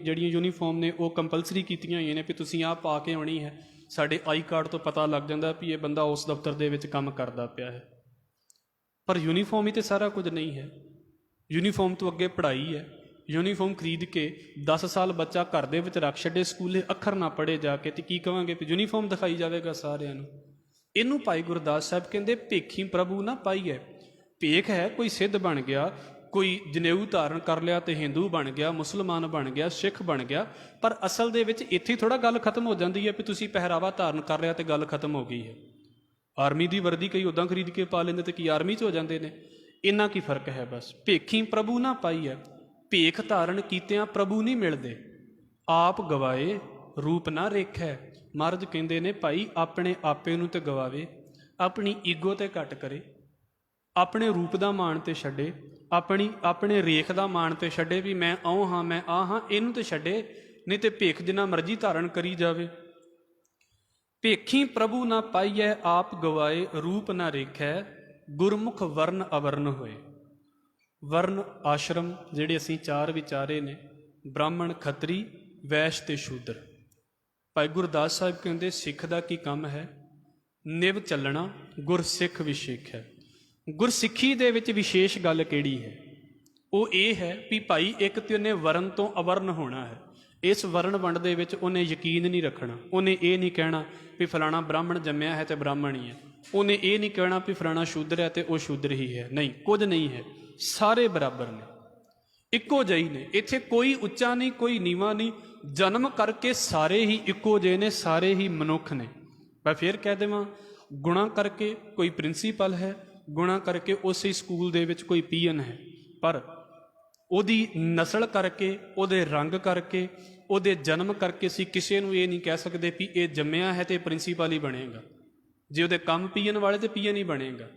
ਜਿਹੜੀਆਂ ਯੂਨੀਫਾਰਮ ਨੇ ਉਹ ਕੰਪਲਸਰੀ ਕੀਤੀਆਂ ਹੋਈਆਂ ਨੇ ਵੀ ਤੁਸੀਂ ਆਹ ਪਾ ਕੇ ਆਉਣੀ ਹੈ। ਸਾਡੇ ਆਈ ਕਾਰਡ ਤੋਂ ਪਤਾ ਲੱਗ ਜਾਂਦਾ ਵੀ ਇਹ ਬੰਦਾ ਉਸ ਦਫ਼ਤਰ ਦੇ ਵਿੱਚ ਕੰਮ ਕਰਦਾ ਪਿਆ ਹੈ। ਪਰ ਯੂਨੀਫਾਰਮ ਹੀ ਤੇ ਸਾਰਾ ਕੁਝ ਨਹੀਂ ਹੈ। ਯੂਨੀਫਾਰਮ ਤੋਂ ਅੱਗੇ ਪੜ੍ਹਾਈ ਹੈ। ਯੂਨੀਫਾਰਮ ਖਰੀਦ ਕੇ 10 ਸਾਲ ਬੱਚਾ ਘਰ ਦੇ ਵਿੱਚ ਰੱਖ ਛੱਡੇ, ਸਕੂਲੇ ਅੱਖਰ ਨਾ ਪੜ੍ਹੇ ਜਾ ਕੇ, ਤੇ ਕੀ ਕਹਾਂਗੇ ਵੀ ਯੂਨੀਫਾਰਮ ਦਿਖਾਈ ਜਾਵੇਗਾ ਸਾਰਿਆਂ ਨੂੰ। ਇਹਨੂੰ ਭਾਈ ਗੁਰਦਾਸ ਸਾਹਿਬ ਕਹਿੰਦੇ ਭੇਖੀ ਪ੍ਰਭੂ ਨਾ ਪਾਈਐ। ਭੇਖ ਹੈ, ਕੋਈ ਸਿੱਧ ਬਣ ਗਿਆ, ਕੋਈ ਜਨੇਊ ਧਾਰਨ ਕਰ ਲਿਆ ਤੇ ਹਿੰਦੂ ਬਣ ਗਿਆ, ਮੁਸਲਮਾਨ ਬਣ ਗਿਆ, ਸਿੱਖ ਬਣ ਗਿਆ। ਪਰ ਅਸਲ ਦੇ ਵਿੱਚ ਇੱਥੇ ਥੋੜ੍ਹਾ ਗੱਲ ਖਤਮ ਹੋ ਜਾਂਦੀ ਹੈ ਵੀ ਤੁਸੀਂ ਪਹਿਰਾਵਾ ਧਾਰਨ ਕਰ ਲਿਆ ਤੇ ਗੱਲ ਖਤਮ ਹੋ ਗਈ ਹੈ। ਆਰਮੀ ਦੀ ਵਰਦੀ ਕਈ ਉੱਦਾਂ ਖਰੀਦ ਕੇ ਪਾ ਲੈਂਦੇ ਤੇ ਕੀ ਆਰਮੀ 'ਚ ਹੋ ਜਾਂਦੇ ਨੇ? ਇੰਨਾ ਕੀ ਫਰਕ ਹੈ ਬਸ। ਭੇਖੀ ਪ੍ਰਭੂ ਨਾ ਪਾਈ ਹੈ। ਭੇਖ ਧਾਰਨ ਕੀਤਿਆਂ ਪ੍ਰਭੂ ਨਹੀਂ ਮਿਲਦੇ, ਆਪ ਗਵਾਏ ਰੂਪ ਨਾ ਰੇਖੈ। ਮਹਾਰਾਜ ਕਹਿੰਦੇ ਨੇ ਭਾਈ ਆਪਣੇ ਆਪੇ ਨੂੰ ਤੇ ਗਵਾਵੇ, ਆਪਣੀ ਈਗੋ ਤੇ ਘੱਟ ਕਰੇ, ਆਪਣੇ ਰੂਪ ਦਾ ਮਾਣ ਤੇ ਛੱਡੇ, ਆਪਣੇ ਰੇਖ ਦਾ ਮਾਣ ਤੇ ਛੱਡੇ ਵੀ ਮੈਂ ਆਉ ਹਾਂ, ਮੈਂ ਆ ਹਾਂ, ਇਹਨੂੰ ਤੇ ਛੱਡੇ। ਨਹੀਂ ਤੇ ਭੇਖ ਜਿੰਨਾ ਮਰਜ਼ੀ ਧਾਰਨ ਕਰੀ ਜਾਵੇ। ਭੇਖੀ ਪ੍ਰਭੂ ਨਾ ਪਾਈਐ, ਆਪ ਗਵਾਏ ਰੂਪ ਨਾ ਰੇਖੈ। ਗੁਰਮੁਖ ਵਰਨ ਅਵਰਨ ਹੋਏ। ਵਰਨ ਆਸ਼ਰਮ ਜਿਹੜੇ ਅਸੀਂ 4 ਵਿਚਾਰੇ ਨੇ, ਬ੍ਰਾਹਮਣ, ਖੱਤਰੀ, ਵੈਸ਼ ਤੇ ਸ਼ੂਦਰ। ਭਾਈ ਗੁਰਦਾਸ ਸਾਹਿਬ ਕਹਿੰਦੇ ਸਿੱਖ ਦਾ ਕੀ ਕੰਮ ਹੈ? ਨਿਵ ਚੱਲਣਾ, ਗੁਰਸਿੱਖ ਵਿਸ਼ੇਖ ਹੈ। ਗੁਰਸਿੱਖੀ ਦੇ ਵਿੱਚ ਵਿਸ਼ੇਸ਼ ਗੱਲ ਕਿਹੜੀ ਹੈ? ਉਹ ਇਹ ਹੈ ਵੀ ਭਾਈ ਇੱਕ ਤੇ ਉਹਨੇ ਵਰਨ ਤੋਂ ਅਵਰਨ ਹੋਣਾ ਹੈ। ਇਸ ਵਰਨ ਵੰਡ ਦੇ ਵਿੱਚ ਉਹਨੇ ਯਕੀਨ ਨਹੀਂ ਰੱਖਣਾ। ਉਹਨੇ ਇਹ ਨਹੀਂ ਕਹਿਣਾ ਵੀ ਫਲਾਣਾ ਬ੍ਰਾਹਮਣ ਜੰਮਿਆ ਹੈ ਤੇ ਬ੍ਰਾਹਮਣ ਹੀ ਹੈ। ਉਹਨੇ ਇਹ ਨਹੀਂ ਕਹਿਣਾ ਵੀ ਫਲਾਣਾ ਸ਼ੂਦਰ ਹੈ ਤੇ ਉਹ ਸ਼ੂਦਰ ਹੀ ਹੈ। ਨਹੀਂ, ਕੁਝ ਨਹੀਂ ਹੈ, ਸਾਰੇ ਬਰਾਬਰ ਨੇ, ਇੱਕੋ ਜਿਹੇ ਨੇ। ਇੱਥੇ ਕੋਈ ਉੱਚਾ ਨਹੀਂ, ਕੋਈ ਨੀਵਾਂ ਨਹੀਂ। ਜਨਮ ਕਰਕੇ ਸਾਰੇ ਹੀ ਇੱਕੋ ਜਿਹੇ ਨੇ, ਸਾਰੇ ਹੀ ਮਨੁੱਖ ਨੇ। ਮੈਂ ਫਿਰ ਕਹਿ ਦੇਵਾਂ, ਗੁਣਾ ਕਰਕੇ ਕੋਈ ਪ੍ਰਿੰਸੀਪਲ ਹੈ, ਗੁਣਾ ਕਰਕੇ ਉਸੇ ਸਕੂਲ ਦੇ ਵਿੱਚ ਕੋਈ ਪੀਅਨ ਹੈ। ਪਰ ਉਹਦੀ ਨਸਲ ਕਰਕੇ, ਉਹਦੇ ਰੰਗ ਕਰਕੇ, ਉਹਦੇ ਜਨਮ ਕਰਕੇ ਅਸੀਂ ਕਿਸੇ ਨੂੰ ਇਹ ਨਹੀਂ ਕਹਿ ਸਕਦੇ ਵੀ ਇਹ ਜੰਮਿਆ ਹੈ ਤੇ ਪ੍ਰਿੰਸੀਪਲ ਹੀ ਬਣੇਗਾ। ਜੇ ਉਹਦੇ ਕੰਮ ਪੀਣ ਵਾਲੇ ਤੇ ਪੀਅਨ ਹੀ ਬਣੇਗਾ।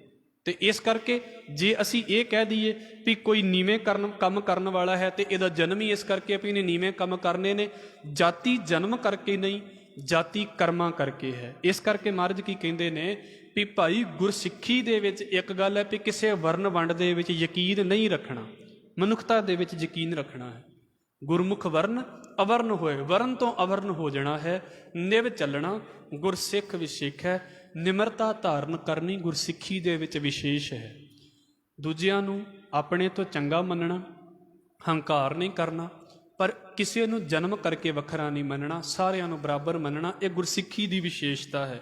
ਤੇ ਇਸ ਕਰਕੇ ਜੇ ਅਸੀਂ ਇਹ ਕਹਿ ਦਈਏ ਵੀ ਕੋਈ ਨੀਵੇਂ ਕੰਮ ਕਰਨ ਵਾਲਾ ਹੈ ਤੇ ਇਹਦਾ ਜਨਮ ਹੀ ਇਸ ਕਰਕੇ ਵੀ ਇਹਨੇ ਨੀਵੇਂ ਕੰਮ ਕਰਨੇ ਨੇ, ਜਾਤੀ ਜਨਮ ਕਰਕੇ ਨਹੀਂ, ਜਾਤੀ ਕਰਮਾਂ ਕਰਕੇ ਹੈ। ਇਸ ਕਰਕੇ ਮਹਾਰਾਜ ਕੀ ਕਹਿੰਦੇ ਨੇ ਵੀ ਭਾਈ ਗੁਰਸਿੱਖੀ ਦੇ ਵਿੱਚ ਇੱਕ ਗੱਲ ਹੈ ਵੀ ਕਿਸੇ ਵਰਨ ਵੰਡ ਦੇ ਵਿੱਚ ਯਕੀਨ ਨਹੀਂ ਰੱਖਣਾ, ਮਨੁੱਖਤਾ ਦੇ ਵਿੱਚ ਯਕੀਨ ਰੱਖਣਾ ਹੈ। ਗੁਰਮੁਖ ਵਰਨ ਅਵਰਨ ਹੋਏ, ਵਰਨ ਤੋਂ ਅਵਰਨ ਹੋ ਜਾਣਾ ਹੈ। ਨਿਵ ਚੱਲਣਾ, ਗੁਰਸਿੱਖ ਵਿਸ਼ੇਖ ਹੈ। ਨਿਮਰਤਾ ਧਾਰਨ ਕਰਨੀ ਗੁਰਸਿੱਖੀ ਦੇ ਵਿੱਚ ਵਿਸ਼ੇਸ਼ ਹੈ। ਦੂਜਿਆਂ ਨੂੰ ਆਪਣੇ ਤੋਂ ਚੰਗਾ ਮੰਨਣਾ, ਹੰਕਾਰ ਨਹੀਂ ਕਰਨਾ, ਪਰ ਕਿਸੇ ਨੂੰ ਜਨਮ ਕਰਕੇ ਵੱਖਰਾ ਨਹੀਂ ਮੰਨਣਾ, ਸਾਰਿਆਂ ਨੂੰ ਬਰਾਬਰ ਮੰਨਣਾ, ਇਹ ਗੁਰਸਿੱਖੀ ਦੀ ਵਿਸ਼ੇਸ਼ਤਾ ਹੈ।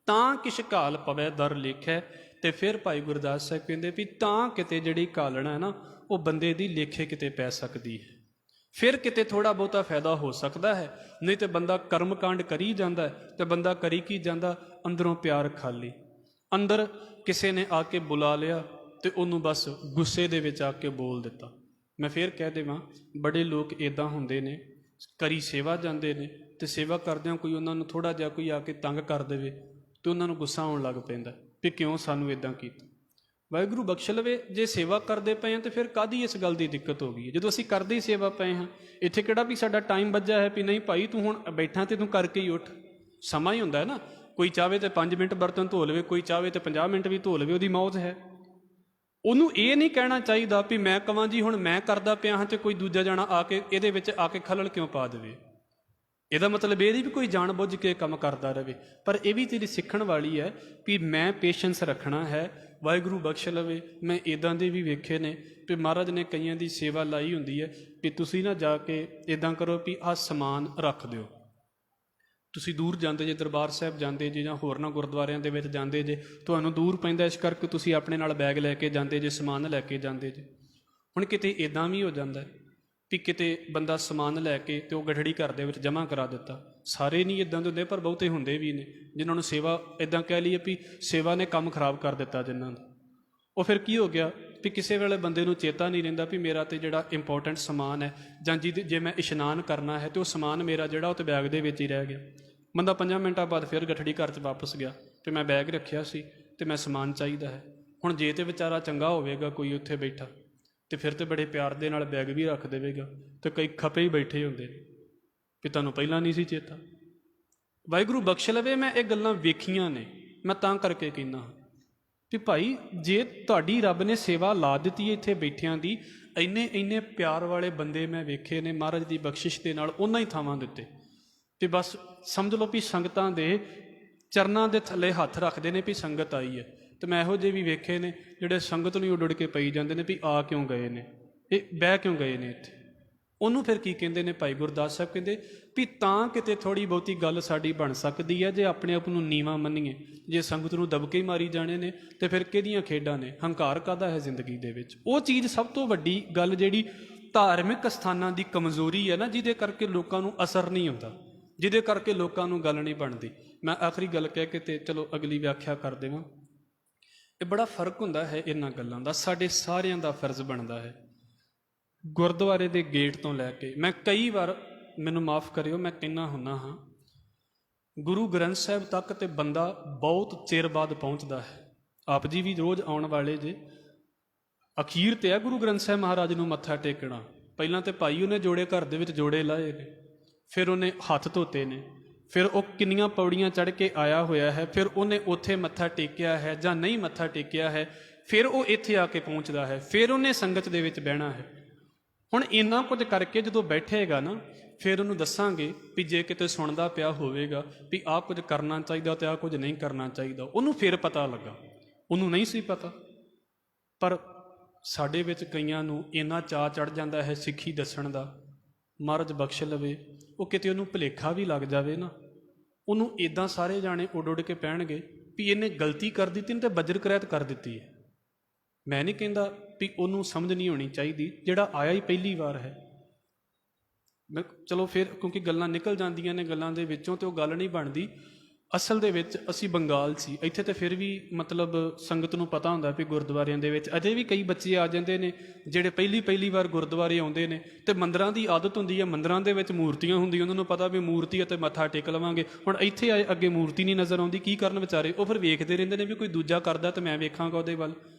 ਤਾਂ ਕਿਛ ਘਾਲ ਪਵੈ ਦਰ ਲੇਖੈ। ਤੇ ਫਿਰ ਭਾਈ ਗੁਰਦਾਸ ਸਾਹਿਬ ਕਹਿੰਦੇ ਵੀ ਤਾਂ ਕਿਤੇ ਜਿਹੜੀ ਘਾਲਣਾ ਹੈ ਨਾ, ਉਹ ਬੰਦੇ ਦੀ ਲੇਖੇ ਕਿਤੇ ਪੈ ਸਕਦੀ ਹੈ। ਫਿਰ ਕਿਤੇ ਥੋੜ੍ਹਾ ਬਹੁਤਾ ਫਾਇਦਾ ਹੋ ਸਕਦਾ ਹੈ। ਨਹੀਂ ਤੇ ਬੰਦਾ ਕਰਮ ਕਾਂਡ ਕਰੀ ਜਾਂਦਾ ਤੇ ਬੰਦਾ ਕਰੀ ਕੀ ਜਾਂਦਾ, ਅੰਦਰੋਂ ਪਿਆਰ ਖਾਲੀ। ਅੰਦਰ ਕਿਸੇ ਨੇ ਆ ਕੇ ਬੁਲਾ ਲਿਆ ਤੇ ਉਹਨੂੰ ਬਸ ਗੁੱਸੇ ਦੇ ਵਿੱਚ ਆ ਕੇ ਬੋਲ ਦਿੱਤਾ। ਮੈਂ ਫਿਰ ਕਹਿ ਦੇਵਾਂ, ਬੜੇ ਲੋਕ ਇੱਦਾਂ ਹੁੰਦੇ ਨੇ, ਕਰੀ ਸੇਵਾ ਜਾਂਦੇ ਨੇ ਤੇ ਸੇਵਾ ਕਰਦਿਆਂ ਕੋਈ ਉਹਨਾਂ ਨੂੰ ਥੋੜ੍ਹਾ ਜਿਹਾ ਕੋਈ ਆ ਕੇ ਤੰਗ ਕਰ ਦੇਵੇ ਤੇ ਉਹਨਾਂ ਨੂੰ ਗੁੱਸਾ ਆਉਣ ਲੱਗ ਪੈਂਦਾ ਵੀ ਕਿਉਂ ਸਾਨੂੰ ਇੱਦਾਂ ਕੀਤਾ। ਵਾਹਿਗੁਰੂ ਬਖਸ਼ ਲਵੇ, ਜੇ ਸੇਵਾ ਕਰਦੇ ਪਏ ਹਾਂ ਤਾਂ ਫਿਰ ਕਾਹਦੀ ਇਸ ਗੱਲ ਦੀ ਦਿੱਕਤ ਹੋ ਗਈ ਹੈ? ਜਦੋਂ ਅਸੀਂ ਕਰਦੇ ਹੀ ਸੇਵਾ ਪਏ ਹਾਂ, ਇੱਥੇ ਕਿਹੜਾ ਵੀ ਸਾਡਾ ਟਾਈਮ ਵੱਜਾ ਹੈ ਵੀ ਨਹੀਂ ਭਾਈ ਤੂੰ ਹੁਣ ਬੈਠਾ ਤੇ ਤੂੰ ਕਰਕੇ ਹੀ ਉੱਠ। ਸਮਾਂ ਹੀ ਹੁੰਦਾ ਹੈ ਨਾ, ਕੋਈ ਚਾਹਵੇ ਤੇ 5 ਮਿੰਟ ਬਰਤਨ ਧੋ ਲਵੇ, ਕੋਈ ਚਾਹਵੇ ਤੇ 50 ਮਿੰਟ ਵੀ ਧੋ ਲਵੇ, ਉਹਦੀ ਮੌਤ ਹੈ। ਉਹਨੂੰ ਇਹ ਨਹੀਂ ਕਹਿਣਾ ਚਾਹੀਦਾ ਵੀ ਮੈਂ ਕਵਾਂ ਜੀ ਹੁਣ ਮੈਂ ਕਰਦਾ ਪਿਆ ਹਾਂ ਤੇ ਕੋਈ ਦੂਜਾ ਜਾਣਾ ਆ ਕੇ ਇਹਦੇ ਵਿੱਚ ਆ ਕੇ ਖਲਲ ਕਿਉਂ ਪਾ ਦੇਵੇ। ਇਹਦਾ ਮਤਲਬ ਇਹ ਨਹੀਂ ਵੀ ਕੋਈ ਜਾਣ ਬੁੱਝ ਕੇ ਕੰਮ ਕਰਦਾ ਰਹੇ, ਪਰ ਇਹ ਵੀ ਤੇਰੀ ਸਿੱਖਣ ਵਾਲੀ ਹੈ ਵੀ ਮੈਂ ਪੇਸ਼ੈਂਸ ਰੱਖਣਾ ਹੈ। ਵਾਹਿਗੁਰੂ ਬਖਸ਼ ਲਵੇ। ਮੈਂ ਇੱਦਾਂ ਦੇ ਵੀ ਵੇਖੇ ਨੇ ਵੀ ਮਹਾਰਾਜ ਨੇ ਕਈਆਂ ਦੀ ਸੇਵਾ ਲਾਈ ਹੁੰਦੀ ਹੈ ਵੀ ਤੁਸੀਂ ਨਾ ਜਾ ਕੇ ਇੱਦਾਂ ਕਰੋ ਵੀ ਆਹ ਸਮਾਨ ਰੱਖ ਦਿਓ। ਤੁਸੀਂ ਦੂਰ ਜਾਂਦੇ ਜੇ, ਦਰਬਾਰ ਸਾਹਿਬ ਜਾਂਦੇ ਜੇ ਜਾਂ ਹੋਰਨਾਂ ਗੁਰਦੁਆਰਿਆਂ ਦੇ ਵਿੱਚ ਜਾਂਦੇ ਜੇ, ਤੁਹਾਨੂੰ ਦੂਰ ਪੈਂਦਾ, ਇਸ ਕਰਕੇ ਤੁਸੀਂ ਆਪਣੇ ਨਾਲ ਬੈਗ ਲੈ ਕੇ ਜਾਂਦੇ ਜੇ, ਸਮਾਨ ਲੈ ਕੇ ਜਾਂਦੇ ਜੇ। ਹੁਣ ਕਿਤੇ ਇੱਦਾਂ ਵੀ ਹੋ ਜਾਂਦਾ ਵੀ ਕਿਤੇ ਬੰਦਾ ਸਮਾਨ ਲੈ ਕੇ ਤੇ ਉਹ ਗਠੜੀ ਘਰ ਦੇ ਵਿੱਚ ਜਮ੍ਹਾਂ ਕਰਾ ਦਿੱਤਾ। ਸਾਰੇ ਨਹੀਂ ਇੱਦਾਂ ਦੇ ਹੁੰਦੇ, ਪਰ ਬਹੁਤੇ ਹੁੰਦੇ ਵੀ ਨੇ ਜਿਨ੍ਹਾਂ ਨੂੰ ਸੇਵਾ ਇੱਦਾਂ ਕਹਿ ਲਈਏ ਵੀ ਸੇਵਾ ਨੇ ਕੰਮ ਖਰਾਬ ਕਰ ਦਿੱਤਾ ਜਿਨ੍ਹਾਂ ਦਾ। ਉਹ ਫਿਰ ਕੀ ਹੋ ਗਿਆ ਵੀ ਕਿਸੇ ਵੇਲੇ ਬੰਦੇ ਨੂੰ ਚੇਤਾ ਨਹੀਂ ਰਹਿੰਦਾ ਵੀ ਮੇਰਾ ਤੇ ਜਿਹੜਾ ਇੰਪੋਰਟੈਂਟ ਸਮਾਨ ਹੈ, ਜਾਂ ਜੇ ਮੈਂ ਇਸ਼ਨਾਨ ਕਰਨਾ ਹੈ ਤੇ ਉਹ ਸਮਾਨ ਮੇਰਾ ਜਿਹੜਾ ਉਹ ਤੇ ਬੈਗ ਦੇ ਵਿੱਚ ਹੀ ਰਹਿ ਗਿਆ। ਬੰਦਾ 5 ਮਿੰਟਾਂ ਬਾਅਦ ਫਿਰ ਗਠੜੀ ਘਰ 'ਚ ਵਾਪਸ ਗਿਆ ਤੇ ਮੈਂ ਬੈਗ ਰੱਖਿਆ ਸੀ ਤੇ ਮੈਂ ਸਮਾਨ ਚਾਹੀਦਾ ਹੈ। ਹੁਣ ਜੇ ਤੇ ਵਿਚਾਰਾ ਚੰਗਾ ਹੋਵੇਗਾ ਕੋਈ ਉੱਥੇ ਬੈਠਾ ਤੇ ਫਿਰ ਤੇ ਬੜੇ ਪਿਆਰ ਦੇ ਨਾਲ ਬੈਗ ਵੀ ਰੱਖ ਦੇਵੇਗਾ, ਤੇ ਕਈ ਖਪੇ ਹੀ ਬੈਠੇ ਹੁੰਦੇ ਨੇ ਵੀ ਤੁਹਾਨੂੰ ਪਹਿਲਾਂ ਨਹੀਂ ਸੀ ਚੇਤਾ। ਵਾਹਿਗੁਰੂ ਬਖਸ਼ ਲਵੇ। ਮੈਂ ਇਹ ਗੱਲਾਂ ਵੇਖੀਆਂ ਨੇ, ਮੈਂ ਤਾਂ ਕਰਕੇ ਕਹਿੰਦਾ ਵੀ ਭਾਈ ਜੇ ਤੁਹਾਡੀ ਰੱਬ ਨੇ ਸੇਵਾ ਲਾ ਦਿੱਤੀ ਹੈ ਇੱਥੇ ਬੈਠਿਆਂ ਦੀ, ਇੰਨੇ ਪਿਆਰ ਵਾਲੇ ਬੰਦੇ ਮੈਂ ਵੇਖੇ ਨੇ ਮਹਾਰਾਜ ਦੀ ਬਖਸ਼ਿਸ਼ ਦੇ ਨਾਲ ਉਹਨਾਂ ਹੀ ਥਾਵਾਂ ਦਿੱਤੇ, ਤੇ ਬਸ ਸਮਝ ਲਓ ਵੀ ਸੰਗਤਾਂ ਦੇ ਚਰਨਾਂ ਦੇ ਥੱਲੇ ਹੱਥ ਰੱਖਦੇ ਨੇ ਵੀ ਸੰਗਤ ਆਈ ਹੈ। ਤੇ ਮੈਂ ਇਹੋ ਜਿਹੇ ਵੀ ਵੇਖੇ ਨੇ ਜਿਹੜੇ ਸੰਗਤ ਨੂੰ ਉੱਡ ਕੇ ਪਈ ਜਾਂਦੇ ਨੇ ਵੀ ਆ ਕਿਉਂ ਗਏ ਨੇ, ਇਹ ਬਹਿ ਕਿਉਂ ਗਏ ਨੇ ਇੱਥੇ। ਉਹਨੂੰ ਫਿਰ ਕੀ ਕਹਿੰਦੇ ਨੇ ਭਾਈ ਗੁਰਦਾਸ ਸਾਹਿਬ ਕਹਿੰਦੇ ਵੀ ਤਾਂ ਕਿਤੇ ਥੋੜ੍ਹੀ ਬਹੁਤੀ ਗੱਲ ਸਾਡੀ ਬਣ ਸਕਦੀ ਹੈ ਜੇ ਆਪਣੇ ਆਪ ਨੂੰ ਨੀਵਾਂ ਮੰਨੀਏ। ਜੇ ਸੰਗਤ ਨੂੰ ਦਬਕੇ ਹੀ ਮਾਰੀ ਜਾਣੇ ਨੇ ਤੇ ਫਿਰ ਕਿਹਦੀਆਂ ਖੇਡਾਂ ਨੇ, ਹੰਕਾਰ ਕਾਹਦਾ ਹੈ ਜ਼ਿੰਦਗੀ ਦੇ ਵਿੱਚ। ਉਹ ਚੀਜ਼ ਸਭ ਤੋਂ ਵੱਡੀ ਗੱਲ ਜਿਹੜੀ ਧਾਰਮਿਕ ਸਥਾਨਾਂ ਦੀ ਕਮਜ਼ੋਰੀ ਹੈ ਨਾ, ਜਿਹਦੇ ਕਰਕੇ ਲੋਕਾਂ ਨੂੰ ਅਸਰ ਨਹੀਂ ਹੁੰਦਾ, ਜਿਹਦੇ ਕਰਕੇ ਲੋਕਾਂ ਨੂੰ ਗੱਲ ਨਹੀਂ ਬਣਦੀ। ਮੈਂ ਆਖਰੀ ਗੱਲ ਕਹਿ ਕੇ ਤੇ ਚਲੋ ਅਗਲੀ ਵਿਆਖਿਆ ਕਰ ਦੇਵਾਂ। ਇਹ ਬੜਾ ਫਰਕ ਹੁੰਦਾ ਹੈ ਇਹਨਾਂ ਗੱਲਾਂ ਦਾ। ਸਾਡੇ ਸਾਰਿਆਂ ਦਾ ਫਰਜ਼ ਬਣਦਾ ਹੈ ਗੁਰਦੁਆਰੇ ਦੇ ਗੇਟ ਤੋਂ ਲੈ ਕੇ, ਮੈਂ ਕਈ ਵਾਰ, ਮੈਨੂੰ ਮਾਫ ਕਰਿਓ ਮੈਂ ਕਹਿੰਦਾ ਹੁੰਦਾ ਹਾਂ, ਗੁਰੂ ਗ੍ਰੰਥ ਸਾਹਿਬ ਤੱਕ ਤੇ ਬੰਦਾ ਬਹੁਤ ਚਿਰ ਬਾਅਦ ਪਹੁੰਚਦਾ ਹੈ। ਆਪ ਜੀ ਵੀ ਰੋਜ਼ ਆਉਣ ਵਾਲੇ ਜੇ। ਅਖੀਰ ਤੇ ਹੈ ਗੁਰੂ ਗ੍ਰੰਥ ਸਾਹਿਬ ਮਹਾਰਾਜ ਨੂੰ ਮੱਥਾ ਟੇਕਣਾ। ਪਹਿਲਾਂ ਤੇ ਭਾਈ ਉਹਨੇ ਜੋੜੇ ਘਰ ਦੇ ਵਿੱਚ ਜੋੜੇ ਲਾਏ ਨੇ, ਫਿਰ ਉਹਨੇ ਹੱਥ ਧੋਤੇ ਨੇ, ਫਿਰ ਉਹ ਕਿੰਨੀਆਂ ਪੌੜੀਆਂ ਚੜ੍ਹ ਕੇ ਆਇਆ ਹੋਇਆ ਹੈ, ਫਿਰ ਉਹਨੇ ਉੱਥੇ ਮੱਥਾ ਟੇਕਿਆ ਹੈ ਜਾਂ ਨਹੀਂ ਮੱਥਾ ਟੇਕਿਆ ਹੈ, ਫਿਰ ਉਹ ਇੱਥੇ ਆ ਕੇ ਪਹੁੰਚਦਾ ਹੈ, ਫਿਰ ਉਹਨੇ ਸੰਗਤ ਦੇ ਵਿੱਚ ਬਹਿਣਾ ਹੈ। ਹੁਣ ਇੰਨਾ ਕੁਝ ਕਰਕੇ ਜਦੋਂ ਬੈਠੇਗਾ ਨਾ, ਫਿਰ ਉਹਨੂੰ ਦੱਸਾਂਗੇ ਵੀ ਜੇ ਕਿਤੇ ਸੁਣਦਾ ਪਿਆ ਹੋਵੇਗਾ ਵੀ ਆਹ ਕੁਝ ਕਰਨਾ ਚਾਹੀਦਾ ਤੇ ਆਹ ਕੁਝ ਨਹੀਂ ਕਰਨਾ ਚਾਹੀਦਾ, ਉਹਨੂੰ ਫਿਰ ਪਤਾ ਲੱਗਾ, ਉਹਨੂੰ ਨਹੀਂ ਸੀ ਪਤਾ। ਪਰ ਸਾਡੇ ਵਿੱਚ ਕਈਆਂ ਨੂੰ ਇੰਨਾ ਚਾਅ ਚੜ੍ਹ ਜਾਂਦਾ ਹੈ ਸਿੱਖੀ ਦੱਸਣ ਦਾ, ਮਹਾਰਾਜ ਬਖਸ਼ ਲਵੇ, ਉਹ ਕਿਤੇ ਉਹਨੂੰ ਭੁਲੇਖਾ ਵੀ ਲੱਗ ਜਾਵੇ ਨਾ, ਉਹਨੂੰ ਇੱਦਾਂ ਸਾਰੇ ਜਾਣੇ ਉੱਡ ਕੇ ਪੈਣਗੇ ਵੀ ਇਹਨੇ ਗਲਤੀ ਕਰ ਦਿੱਤੀ ਤੇ ਬੱਜਰ ਕਰੈਤ ਕਰ ਦਿੱਤੀ ਹੈ। ਮੈਂ ਨਹੀਂ ਕਹਿੰਦਾ ਵੀ ਉਹਨੂੰ ਸਮਝ ਨਹੀਂ ਹੋਣੀ ਚਾਹੀਦੀ ਜਿਹੜਾ ਆਇਆ ਹੀ ਪਹਿਲੀ ਵਾਰ ਹੈ। ਮੈਂ ਚਲੋ ਫਿਰ ਕਿਉਂਕਿ ਗੱਲਾਂ ਨਿਕਲ ਜਾਂਦੀਆਂ ਨੇ ਗੱਲਾਂ ਦੇ ਵਿੱਚੋਂ ਤੇ ਉਹ ਗੱਲ ਨਹੀਂ ਬਣਦੀ। ਅਸਲ ਦੇ ਵਿੱਚ ਅਸੀਂ ਬੰਗਾਲ ਸੀ, ਇੱਥੇ ਤੇ ਫਿਰ ਵੀ ਮਤਲਬ ਸੰਗਤ ਨੂੰ ਪਤਾ ਹੁੰਦਾ ਵੀ ਗੁਰਦੁਆਰਿਆਂ ਦੇ ਵਿੱਚ ਅਜੇ ਵੀ ਕਈ ਬੱਚੇ ਆ ਜਾਂਦੇ ਨੇ ਜਿਹੜੇ ਪਹਿਲੀ ਵਾਰ ਗੁਰਦੁਆਰੇ ਆਉਂਦੇ ਨੇ, ਤੇ ਮੰਦਰਾਂ ਦੀ ਆਦਤ ਹੁੰਦੀ ਹੈ, ਮੰਦਰਾਂ ਦੇ ਵਿੱਚ ਮੂਰਤੀਆਂ ਹੁੰਦੀਆਂ, ਉਹਨਾਂ ਨੂੰ ਪਤਾ ਵੀ ਮੂਰਤੀ ਅਤੇ ਮੱਥਾ ਟੇਕ ਲਵਾਂਗੇ। ਹੁਣ ਇੱਥੇ ਆਏ ਅੱਗੇ ਮੂਰਤੀ ਨਹੀਂ ਨਜ਼ਰ ਆਉਂਦੀ, ਕੀ ਕਰਨ ਵਿਚਾਰੇ? ਉਹ ਫਿਰ ਵੇਖਦੇ ਰਹਿੰਦੇ ਨੇ ਵੀ ਕੋਈ ਦੂਜਾ ਕਰਦਾ ਤੇ ਮੈਂ ਵੇਖਾਂਗਾ ਉਹਦੇ ਵੱਲ।